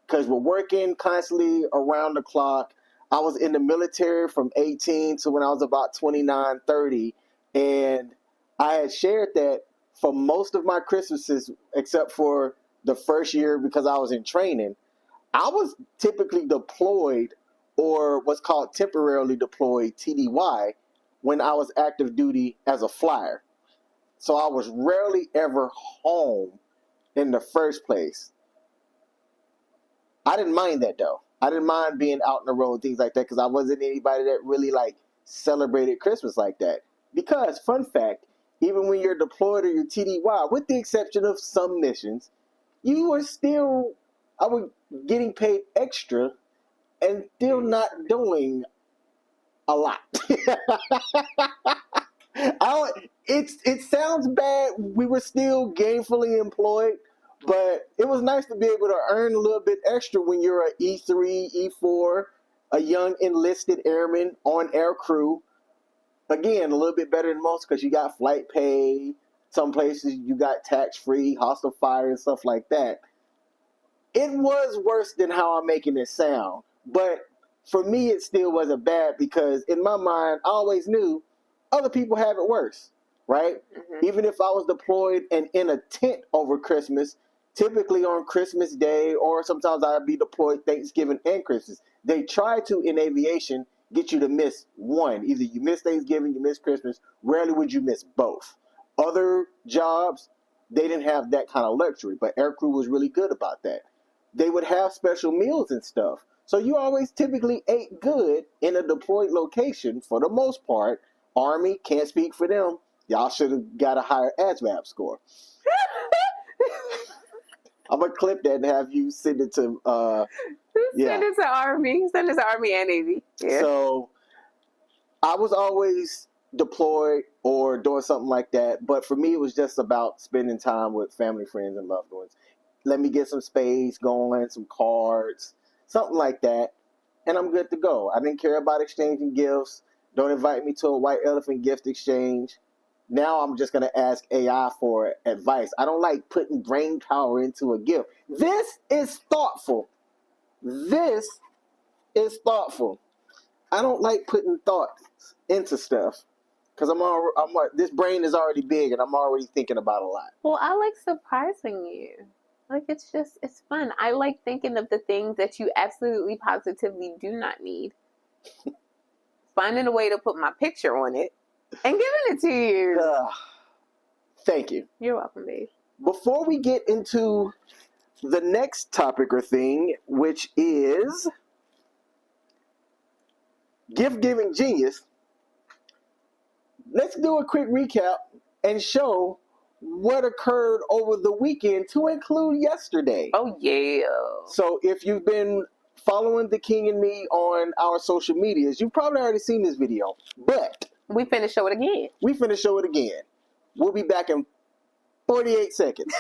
because we're working constantly around the clock. I was in the military from 18 to when I was about 29, 30. And I had shared that for most of my Christmases, except for the first year because I was in training, I was typically deployed or what's called temporarily deployed, TDY, when I was active duty as a flyer. So I was rarely ever home in the first place. I didn't mind that though. I didn't mind being out on the road, things like that, because I wasn't anybody that really like celebrated Christmas like that. Because, fun fact, even when you're deployed or you're TDY, with the exception of some missions, you are still, I was getting paid extra and still not doing a lot. It sounds bad. We were still gainfully employed, but it was nice to be able to earn a little bit extra when you're a E3, E4, a young enlisted airman on air crew. Again, a little bit better than most because you got flight pay. Some places you got tax-free, hostile fire, and stuff like that. It was worse than how I'm making it sound, but for me, it still wasn't bad because in my mind, I always knew other people have it worse, right? Mm-hmm. Even if I was deployed and in a tent over Christmas, typically on Christmas Day, or sometimes I'd be deployed Thanksgiving and Christmas. They try to, in aviation, get you to miss one. Either you miss Thanksgiving, you miss Christmas. Rarely would you miss both. Other jobs, they didn't have that kind of luxury, but aircrew was really good about that. They would have special meals and stuff. So you always typically ate good in a deployed location for the most part. Army, can't speak for them. Y'all should have got a higher ASVAB score. I'm going to clip that and have you send it to... Send it to Army. Send it to Army and Navy. Yeah. So I was always deployed or doing something like that. But for me, it was just about spending time with family, friends, and loved ones. Let me get some spades going, some cards, something like that, and I'm good to go. I didn't care about exchanging gifts. Don't invite me to a white elephant gift exchange. Now I'm just going to ask AI for advice. I don't like putting brain power into a gift. This is thoughtful. This is thoughtful. I don't like putting thought into stuff because this brain is already big and I'm already thinking about a lot. Well, I like surprising you. Like, it's fun. I like thinking of the things that you absolutely positively do not need. Finding a way to put my picture on it and giving it to you. Thank you. You're welcome, babe. Before we get into the next topic or thing, which is gift giving genius, let's do a quick recap and show what occurred over the weekend to include yesterday. Oh, yeah. So if you've been following the King and Me on our social medias, you've probably already seen this video, but we finna show it again. We'll be back in 48 seconds.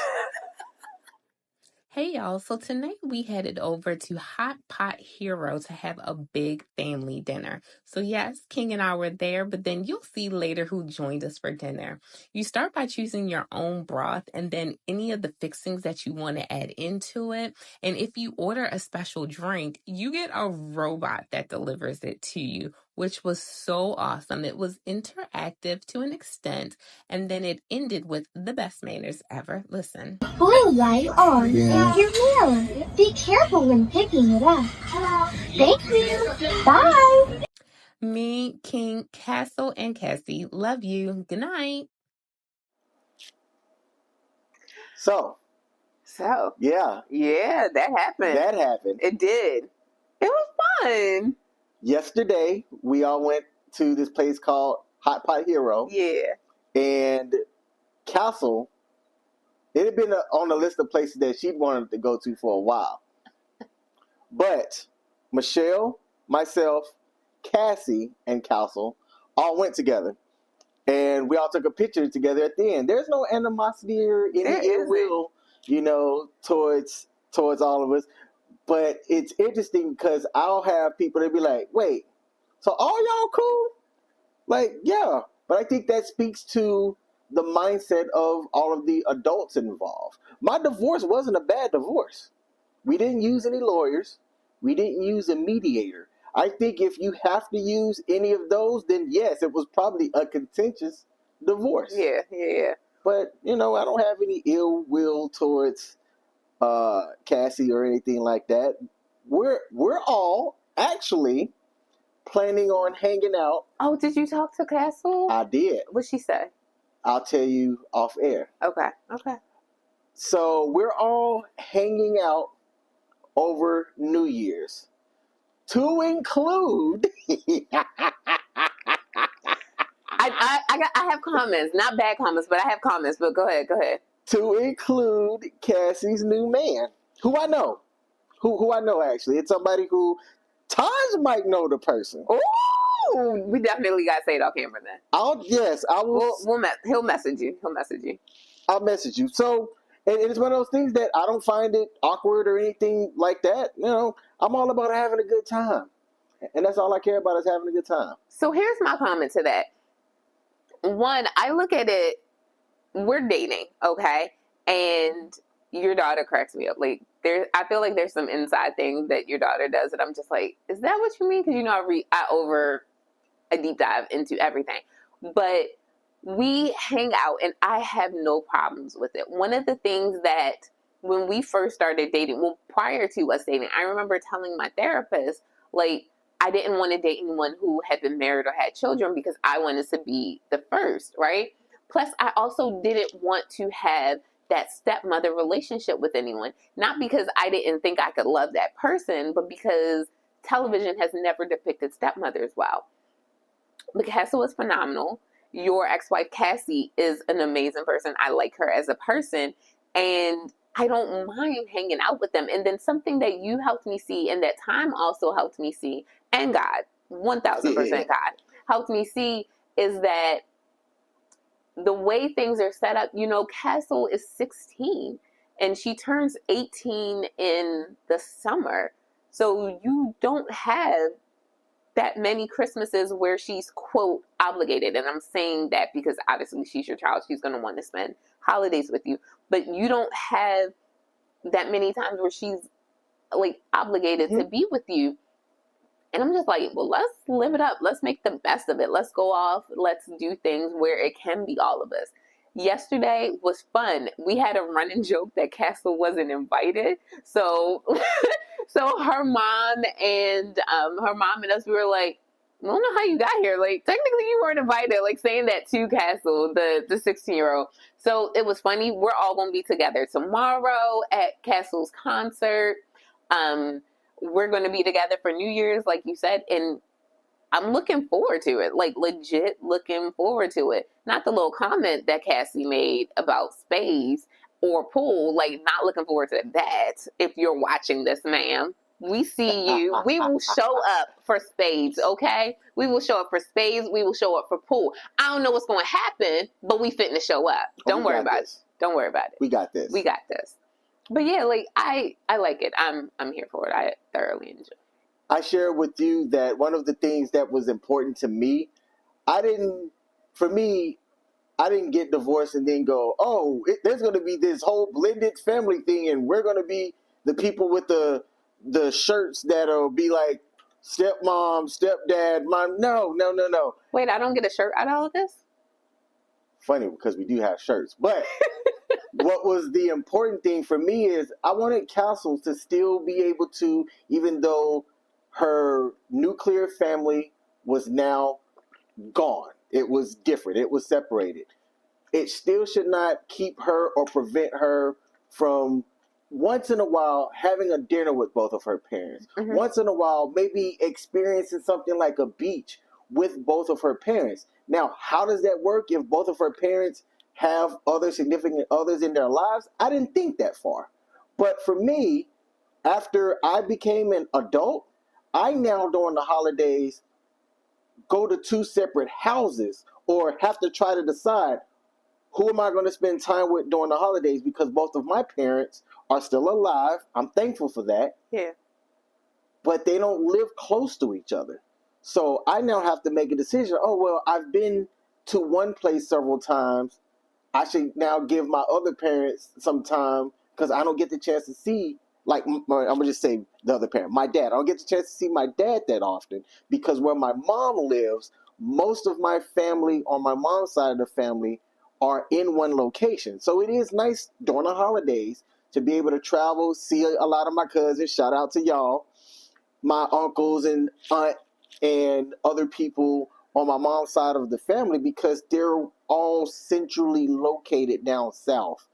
Hey y'all, so tonight we headed over to Hot Pot Hero to have a big family dinner. So yes, King and I were there, but then you'll see later who joined us for dinner. You start by choosing your own broth and then any of the fixings that you want to add into it. And if you order a special drink, you get a robot that delivers it to you, which was so awesome. It was interactive to an extent, and then it ended with the best manners ever. Listen. Blue light on your meal. Be careful when picking it up. Thank you. Bye. Me, King, Castle, and Cassie love you. Good night. So, yeah, that happened. It did. It was fun. Yesterday, we all went to this place called Hot Pot Hero, Yeah. and Castle. It had been on the list of places that she'd wanted to go to for a while. But Michelle, myself, Cassie, and Castle all went together. And we all took a picture together at the end. There's no animosity or any There ill isn't. will, towards all of us. But it's interesting because I'll have people that be like, wait, so all y'all cool? Like, yeah. But I think that speaks to the mindset of all of the adults involved. My divorce wasn't a bad divorce. We didn't use any lawyers. We didn't use a mediator. I think if you have to use any of those, then yes, it was probably a contentious divorce. Yeah. But, I don't have any ill will towards Cassie or anything like that. We're all actually planning on hanging out. Oh, did you talk to Castle? I did. What'd she say? I'll tell you off air. Okay. So we're all hanging out over New Year's. To include... I have comments. Not bad comments, but I have comments. But go ahead. To include Cassie's new man, who I know. Who I know, actually. It's somebody who Taj might know the person. Ooh, we definitely got to say it on camera then. I will. He'll message you. I'll message you. So, and it's one of those things that I don't find it awkward or anything like that. I'm all about having a good time. And that's all I care about is having a good time. So here's my comment to that. One, I look at it, we're dating, okay? And your daughter cracks me up. Like, I feel like there's some inside thing that your daughter does that I'm just like, is that what you mean? Because, I over a deep dive into everything. But we hang out and I have no problems with it. One of the things that when we first started dating, well, prior to us dating, I remember telling my therapist, like, I didn't want to date anyone who had been married or had children because I wanted to be the first, right? Plus, I also didn't want to have that stepmother relationship with anyone. Not because I didn't think I could love that person, but because television has never depicted stepmothers well. But Cassie was phenomenal. Your ex-wife, Cassie, is an amazing person. I like her as a person. And I don't mind hanging out with them. And then something that you helped me see and that time also helped me see, and God, 1000% God, helped me see is that the way things are set up, Castle is 16 and she turns 18 in the summer. So you don't have that many Christmases where she's, quote, obligated. And I'm saying that because obviously she's your child. She's going to want to spend holidays with you. But you don't have that many times where she's, like, obligated to be with you. And I'm just like, well, let's live it up. Let's make the best of it. Let's go off. Let's do things where it can be all of us. Yesterday was fun. We had a running joke that Castle wasn't invited. So her mom and us, we were like, I don't know how you got here. Like, technically you weren't invited, like saying that to Castle, the 16-year-old. So it was funny. We're all going to be together tomorrow at Castle's concert. We're going to be together for New Year's, like you said, and I'm looking forward to it, like legit looking forward to it. Not the little comment that Cassie made about spades or pool, like not looking forward to that. If you're watching this, ma'am, we see you. We will show up for spades, okay? We will show up for spades. We will show up for pool. I don't know what's going to happen, but we fitting to show up. Don't worry about it. Don't worry about it. We got this. But yeah, like I like it. I'm here for it. I thoroughly enjoy it. I share with you that one of the things that was important to me, I didn't get divorced and then go, there's going to be this whole blended family thing and we're going to be the people with the shirts that'll be like stepmom, stepdad, mom. No. Wait, I don't get a shirt out of all of this? Funny, because we do have shirts. But what was the important thing for me is I wanted Castle to still be able to, even though her nuclear family was now gone, it was different, it was separated, it still should not keep her or prevent her from once in a while having a dinner with both of her parents. Once in a while maybe experiencing something like a beach with both of her parents. Now, how does that work if both of her parents have other significant others in their lives? I didn't think that far. But for me, after I became an adult, I now during the holidays go to two separate houses or have to try to decide who am I going to spend time with during the holidays, because both of my parents are still alive. I'm thankful for that. Yeah. But they don't live close to each other. So I now have to make a decision. Oh, well, I've been to one place several times. I should now give my other parents some time because I don't get the chance to see, like, I'm going to just say the other parent, my dad. I don't get the chance to see my dad that often because where my mom lives, most of my family on my mom's side of the family are in one location. So it is nice during the holidays to be able to travel, see a lot of my cousins. Shout out to y'all, my uncles and aunt and other people on my mom's side of the family, because they're all centrally located down south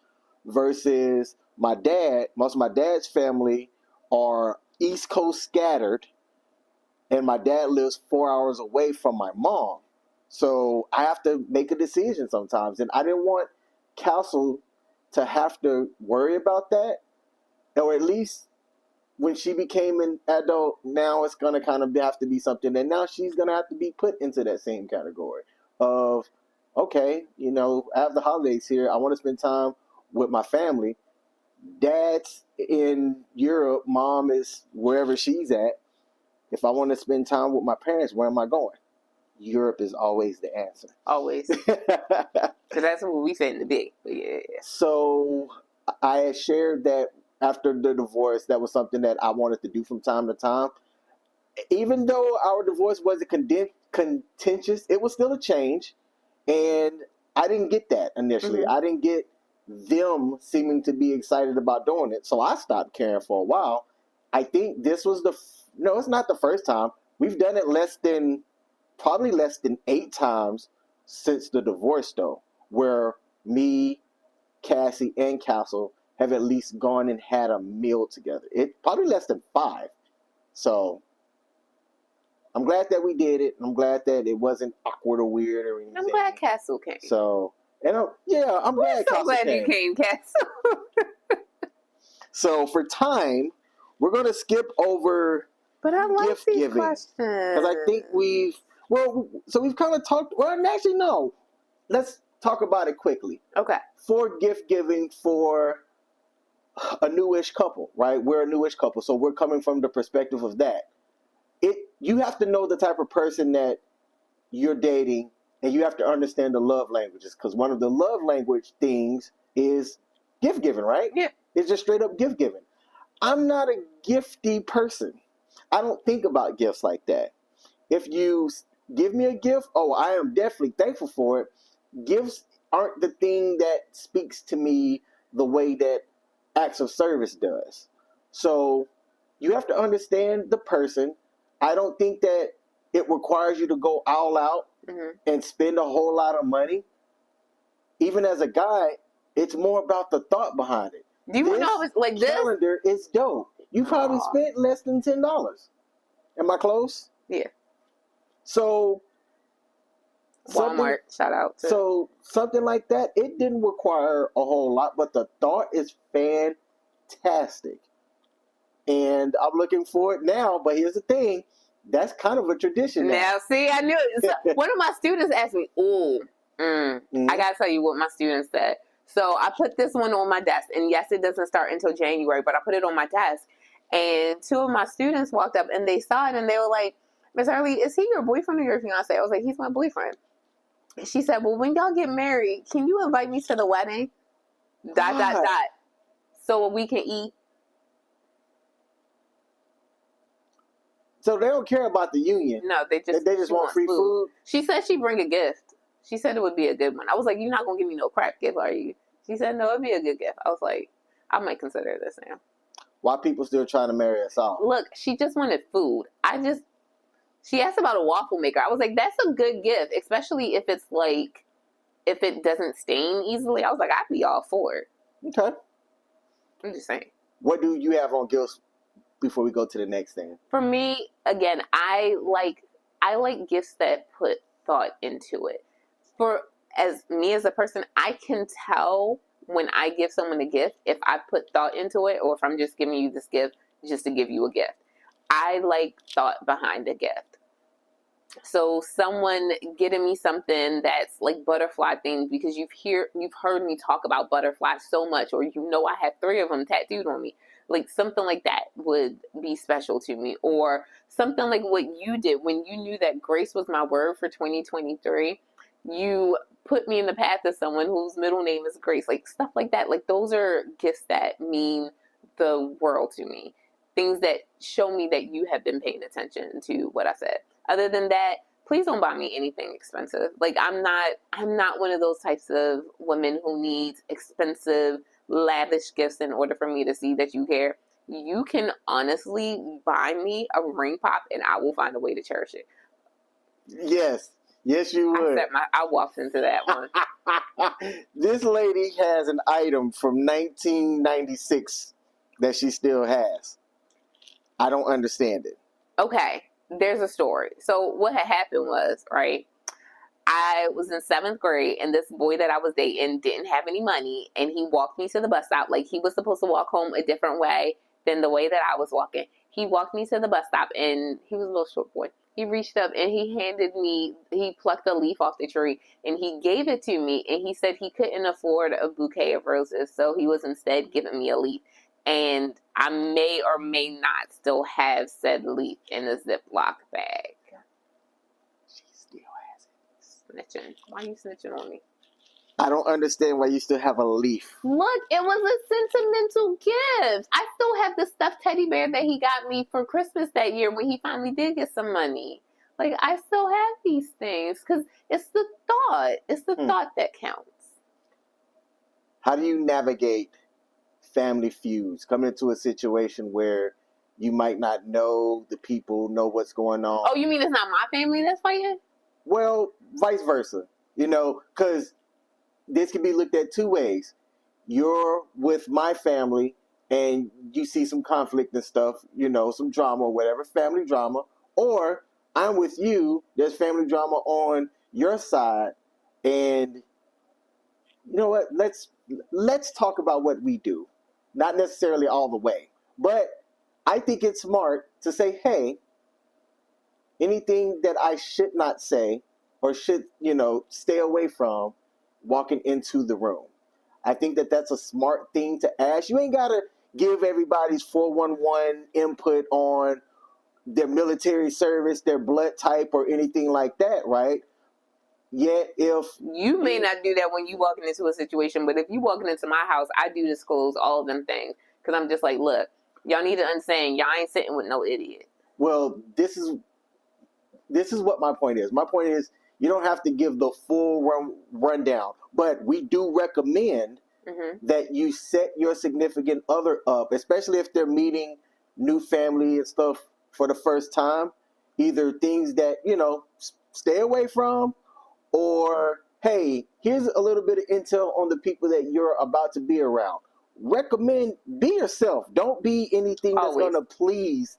versus my dad. Most of my dad's family are East Coast scattered, and my dad lives 4 hours away from my mom. So I have to make a decision sometimes, and I didn't want Castle to have to worry about that, or at least when she became an adult, now it's going to kind of have to be something. And now she's going to have to be put into that same category of, okay, you know, I have the holidays here. I want to spend time with my family. Dad's in Europe. Mom is wherever she's at. If I want to spend time with my parents, where am I going? Europe is always the answer. Always. So that's what we said in the big. Yeah. So I had shared that after the divorce, that was something that I wanted to do from time to time. Even though our divorce wasn't contentious, it was still a change. And I didn't get that initially. Mm-hmm. I didn't get them seeming to be excited about doing it. So I stopped caring for a while. I think this was no, it's not the first time. We've done it probably less than 8 times since the divorce, though, where me, Cassie, and Castle have at least gone and had a meal together. It probably less than 5. So I'm glad that we did it. I'm glad that it wasn't awkward or weird or anything. I'm glad Castle came. So, and I'm We're glad so Castle glad you came, Castle. So for time, we're going to skip over But I like gift these giving questions. because I think we've kind of talked. Well, actually, no. Let's talk about it quickly. Okay. For gift giving for a newish couple, right? We're a newish couple, so we're coming from the perspective of that. You have to know the type of person that you're dating, and you have to understand the love languages, because one of the love language things is gift giving, right? Yeah. It's just straight up gift giving. I'm not a gifty person. I don't think about gifts like that. If you give me a gift, I am definitely thankful for it. Gifts aren't the thing that speaks to me the way that acts of service does. So you have to understand the person. I don't think that it requires you to go all out and spend a whole lot of money. Even as a guy, it's more about the thought behind it. Do you know it's like this? Calendar is dope. You probably spent less than $10. Am I close? Yeah. So Walmart, shout out to. So something like that, it didn't require a whole lot, but the thought is fantastic. And I'm looking for it now, but here's the thing. That's kind of a tradition Now, see, I knew it. So, one of my students asked me, I got to tell you what my students said. So I put this one on my desk. And yes, it doesn't start until January, but I put it on my desk. And 2 of my students walked up and they saw it and they were like, Miss Early, is he your boyfriend or your fiance? I was like, he's my boyfriend. And she said, well, when y'all get married, can you invite me to the wedding? ... So we can eat. So they don't care about the union. No, they just want free food. She said she'd bring a gift. She said it would be a good one. I was like, you're not going to give me no crap gift, are you? She said, no, it'd be a good gift. I was like, I might consider this now. Why people still trying to marry us off? Look, she just wanted food. She asked about a waffle maker. I was like, that's a good gift, especially if it's like, if it doesn't stain easily. I was like, I'd be all for it. Okay. I'm just saying. What do you have on gifts before we go to the next thing? For me, again, I like I like gifts that put thought into it. For as me as a person, I can tell when I give someone a gift if I put thought into it or if I'm just giving you this gift just to give you a gift. I like thought behind a gift. So someone getting me something that's like butterfly themed because you've heard me talk about butterflies so much, or I have 3 of them tattooed on me. Like something like that would be special to me, or something like what you did when you knew that grace was my word for 2023. You put me in the path of someone whose middle name is Grace, like stuff like that. Like those are gifts that mean the world to me. Things that show me that you have been paying attention to what I said. Other than that, please don't buy me anything expensive. Like I'm not one of those types of women who needs expensive, lavish gifts in order for me to see that you care. You can honestly buy me a ring pop and I will find a way to cherish it. Yes. Yes, you would. I walked into that one. This lady has an item from 1996 that she still has. I don't understand it. Okay, there's a story. So what had happened was, right, I was in 7th grade and this boy that I was dating didn't have any money and he walked me to the bus stop. Like he was supposed to walk home a different way than the way that I was walking. He walked me to the bus stop and he was a little short boy. He reached up and he plucked a leaf off the tree and he gave it to me and he said he couldn't afford a bouquet of roses, so he was instead giving me a leaf. And I may or may not still have said leaf in a Ziploc bag. She still has it. Snitching. Why are you snitching on me? I don't understand why you still have a leaf. Look, it was a sentimental gift. I still have the stuffed teddy bear that he got me for Christmas that year when he finally did get some money. Like, I still have these things because it's the thought. It's the thought that counts. How do you navigate family feuds, coming into a situation where you might not know the people, know what's going on? Oh, you mean it's not my family that's fighting? Well, vice versa. Because this can be looked at 2 ways. You're with my family and you see some conflict and stuff, some drama or whatever, family drama. Or I'm with you, there's family drama on your side. And you know what? Let's talk about what we do. Not necessarily all the way. But I think it's smart to say, hey, anything that I should not say or should, stay away from walking into the room. I think that that's a smart thing to ask. You ain't got to give everybody's 411 input on their military service, their blood type, or anything like that, right? Yet if... You may not do that when you walking into a situation, but if you walking into my house, I do disclose all of them things. Because I'm just like, look, y'all need to understand, y'all ain't sitting with no idiot. Well, this is what my point is. My point is, you don't have to give the full rundown, but we do recommend that you set your significant other up, especially if they're meeting new family and stuff for the first time. Either things that, stay away from, or, hey, here's a little bit of intel on the people that you're about to be around. Recommend, be yourself. Don't be anything that's going to please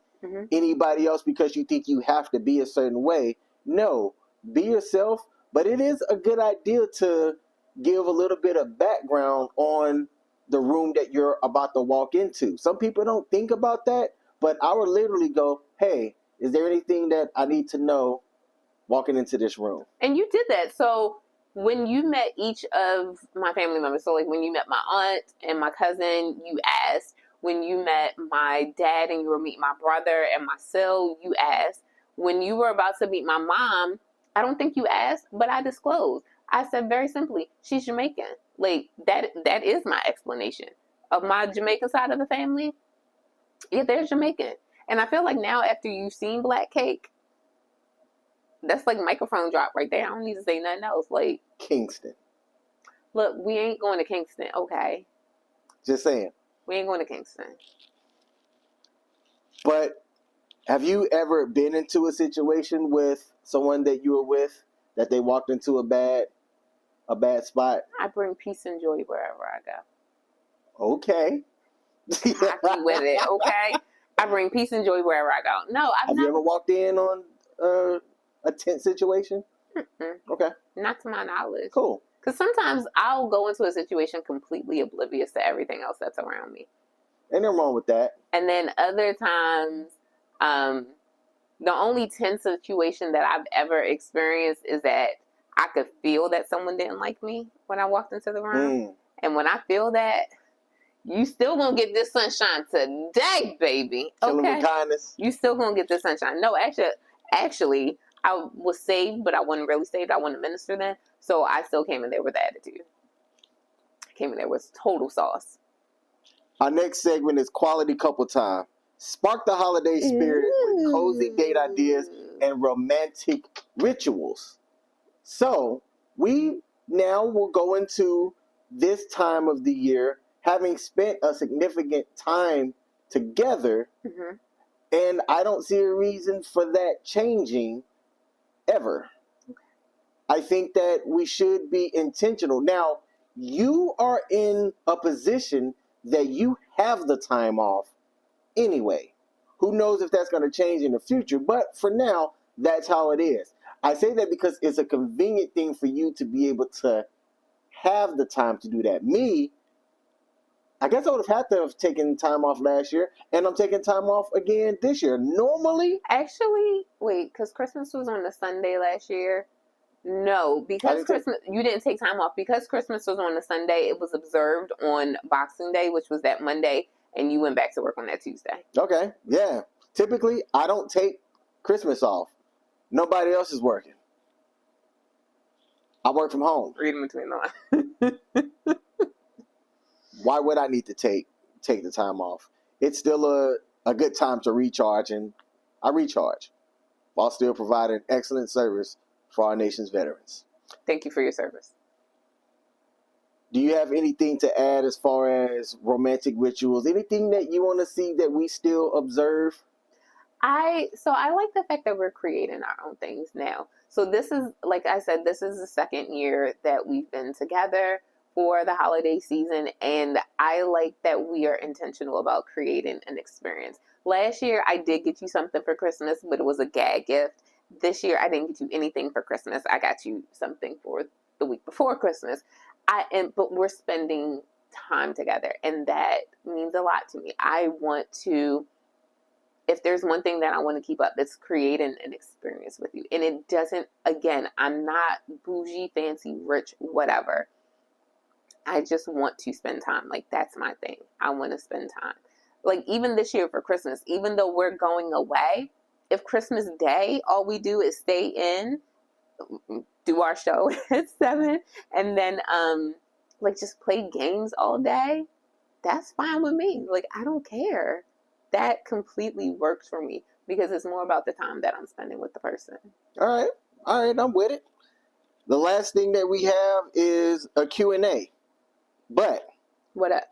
anybody else because you think you have to be a certain way. No. Be yourself, but it is a good idea to give a little bit of background on the room that you're about to walk into. Some people don't think about that, but I would literally go, hey, is there anything that I need to know walking into this room? And you did that. So when you met each of my family members, so like when you met my aunt and my cousin, you asked. When you met my dad and you were meeting my brother and my sil, you asked. When you were about to meet my mom, I don't think you asked, but I disclosed. I said very simply, she's Jamaican. Like, that is my explanation. Of my Jamaican side of the family, yeah, they're Jamaican. And I feel like now after you've seen Black Cake, that's like microphone drop right there. I don't need to say nothing else. Like, Kingston. Look, we ain't going to Kingston, okay? Just saying. We ain't going to Kingston. But have you ever been into a situation with someone that you were with that they walked into a bad spot? I bring peace and joy wherever I go. Okay. Happy with it, okay? I bring peace and joy wherever I go. No, Have you ever walked in on tense situation? Mm-mm. Okay, Not to my knowledge. cool. Because sometimes I'll go into a situation completely oblivious to everything else that's around me. Ain't nothing wrong with that. And then other times, the only tense situation that I've ever experienced is that I could feel that someone didn't like me when I walked into the room. And when I feel that, you still gonna get this sunshine today, baby. Kill 'em Okay? with kindness. You still gonna get this sunshine. No, actually, I was saved, but I wasn't really saved. I wasn't a minister then. So I still came in there with attitude. Came in there with total sauce. Our next segment is quality couple time. Spark the holiday spirit with cozy date ideas and romantic rituals. So we now will go into this time of the year having spent a significant time together, Mm-hmm. and I don't see a reason for that changing ever. I think that we should be intentional. Now, you are in a position that you have the time off anyway. Who knows if that's going to change in the future, but for now, that's how it is. I say that because it's a convenient thing for you to be able to have the time to do that. Me, I guess I would have had to have taken time off last year, and I'm taking time off again this year. Normally, Actually, wait, because Christmas was on a Sunday last year. No, because Christmas, you didn't take time off. Because Christmas was on a Sunday, it was observed on Boxing Day, which was that Monday, and you went back to work on that Tuesday. okay, yeah. Typically, I don't take Christmas off. Nobody else is working. I work from home. Read in between the lines. Why would I need to take the time off? It's still a good time to recharge, and I recharge while still providing excellent service for our nation's veterans. Thank you for your service. Do you have anything to add as far as romantic rituals? Anything that you want to see that we still observe? I like the fact that we're creating our own things now. So this is, like I said, this is the second year that we've been together for the holiday season, and I like that we are intentional about creating an experience. Last year, I did get you something for Christmas, but it was a gag gift. This year, I didn't get you anything for Christmas. I got you something for the week before Christmas. But we're spending time together, and that means a lot to me. I want to, if there's one thing that I want to keep up, it's creating an experience with you. And it doesn't, again, I'm not bougie, fancy, rich, whatever. I just want to spend time. Like, that's my thing. I want to spend time. Like, even this year for Christmas, even though we're going away, if Christmas Day, all we do is stay in, do our show at 7, and then, like, just play games all day, that's fine with me. Like, I don't care. That completely works for me because it's more about the time that I'm spending with the person. All right, I'm with it. The last thing that we have is a Q&A. But What up?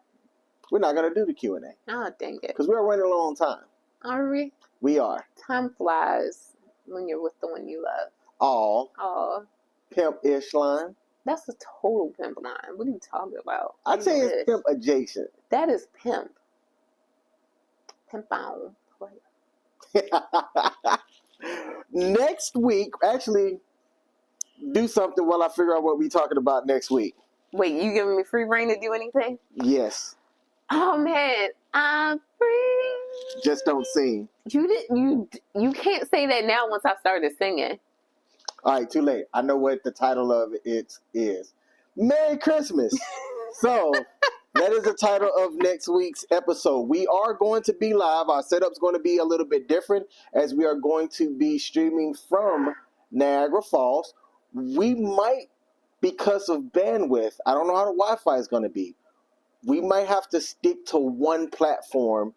we're not going to do the Q&A Oh, dang it. because we're running low on time. Are we? We are. Time flies when you're with the one you love. All Oh, pimp-ish line. that's a total pimp line. What are you talking about? I'd say it's Yes. pimp adjacent. That is pimp. Pimp on. Next week, actually, do something while I figure out what we're talking about next week. Wait, you giving me free reign to do anything? Yes. Oh man, I'm free. Just don't sing. You can't say that now once I started singing. All right, too late. I know what the title of it is. Merry Christmas. So that is the title of next week's episode. We are going to be live. Our setup's going to be a little bit different as we are going to be streaming from Niagara Falls. We might, because of bandwidth, I don't know how the Wi-Fi is going to be. We might have to stick to one platform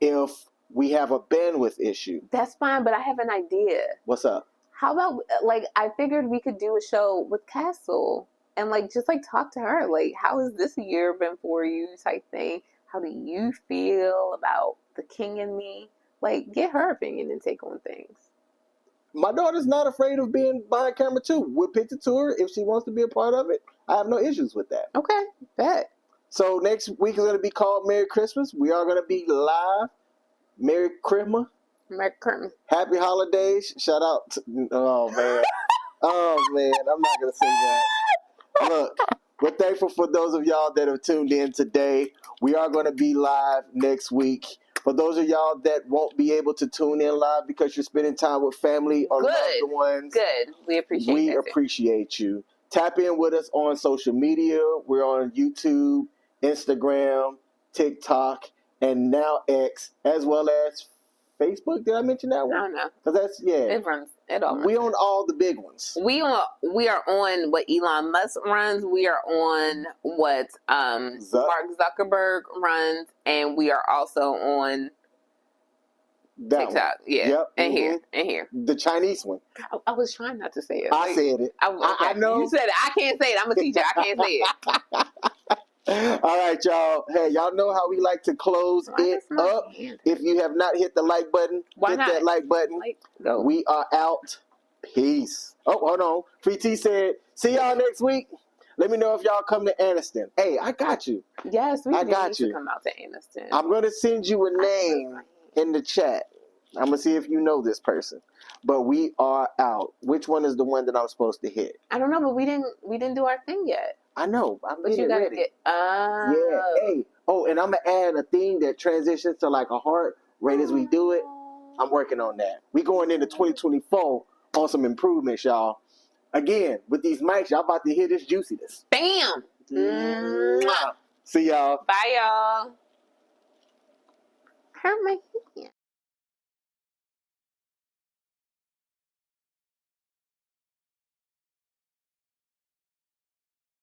if we have a bandwidth issue. That's fine, but I have an idea. What's up? How about, like, I figured we could do a show with Castle and, like, just, like, talk to her. Like, how has this year been for you type thing? How do you feel about the King and Me? Like, get her opinion and take on things. My daughter's not afraid of being behind camera too. We'll pitch it to her if she wants to be a part of it. I have no issues with that. Okay, bet. So next week is going to be called Merry Christmas. We are going to be live. Merry Christmas. Merry Christmas. Happy holidays. Shout out to, oh man. Oh man, I'm not gonna say that. Look, we're thankful for those of y'all that have tuned in today. We are gonna be live next week. For those of y'all that won't be able to tune in live because you're spending time with family or Good. loved ones, Good. We appreciate you. Tap in with us on social media. We're on YouTube, Instagram, TikTok, and now X, as well as Facebook. Did I mention that I one? don't know. Because It all runs. we own all the big ones. We are on what Elon Musk runs. We are on what Mark Zuckerberg runs, and we are also on That TikTok. one. Yeah, Yep. and here. The Chinese one. I was trying not to say it. I said it. I know. You said it. I can't say it. I'm a teacher. I can't say it. All right, y'all. Hey, y'all know how we like to close it up. If you have not hit the like button, hit that like button. Go. We are out. Peace. Oh, hold on. Free T said, see y'all next week. Let me know if y'all come to Aniston. Hey, I got you. Yes, we I got need you. to come out to Aniston. I'm going to send you a name in the chat. I'm going to see if you know this person. But we are out. Which one is the one that I'm supposed to hit? I don't know, but we didn't do our thing yet. I know. I'm But you gotta ready. Yeah. Hey. Oh, and I'm going to add a thing that transitions to like a heart right as we do it. I'm working on that. We going into 2024 on some improvements, y'all. Again, with these mics, y'all about to hear this juiciness. Bam! Mwah. See y'all. Bye, y'all. Hurt me.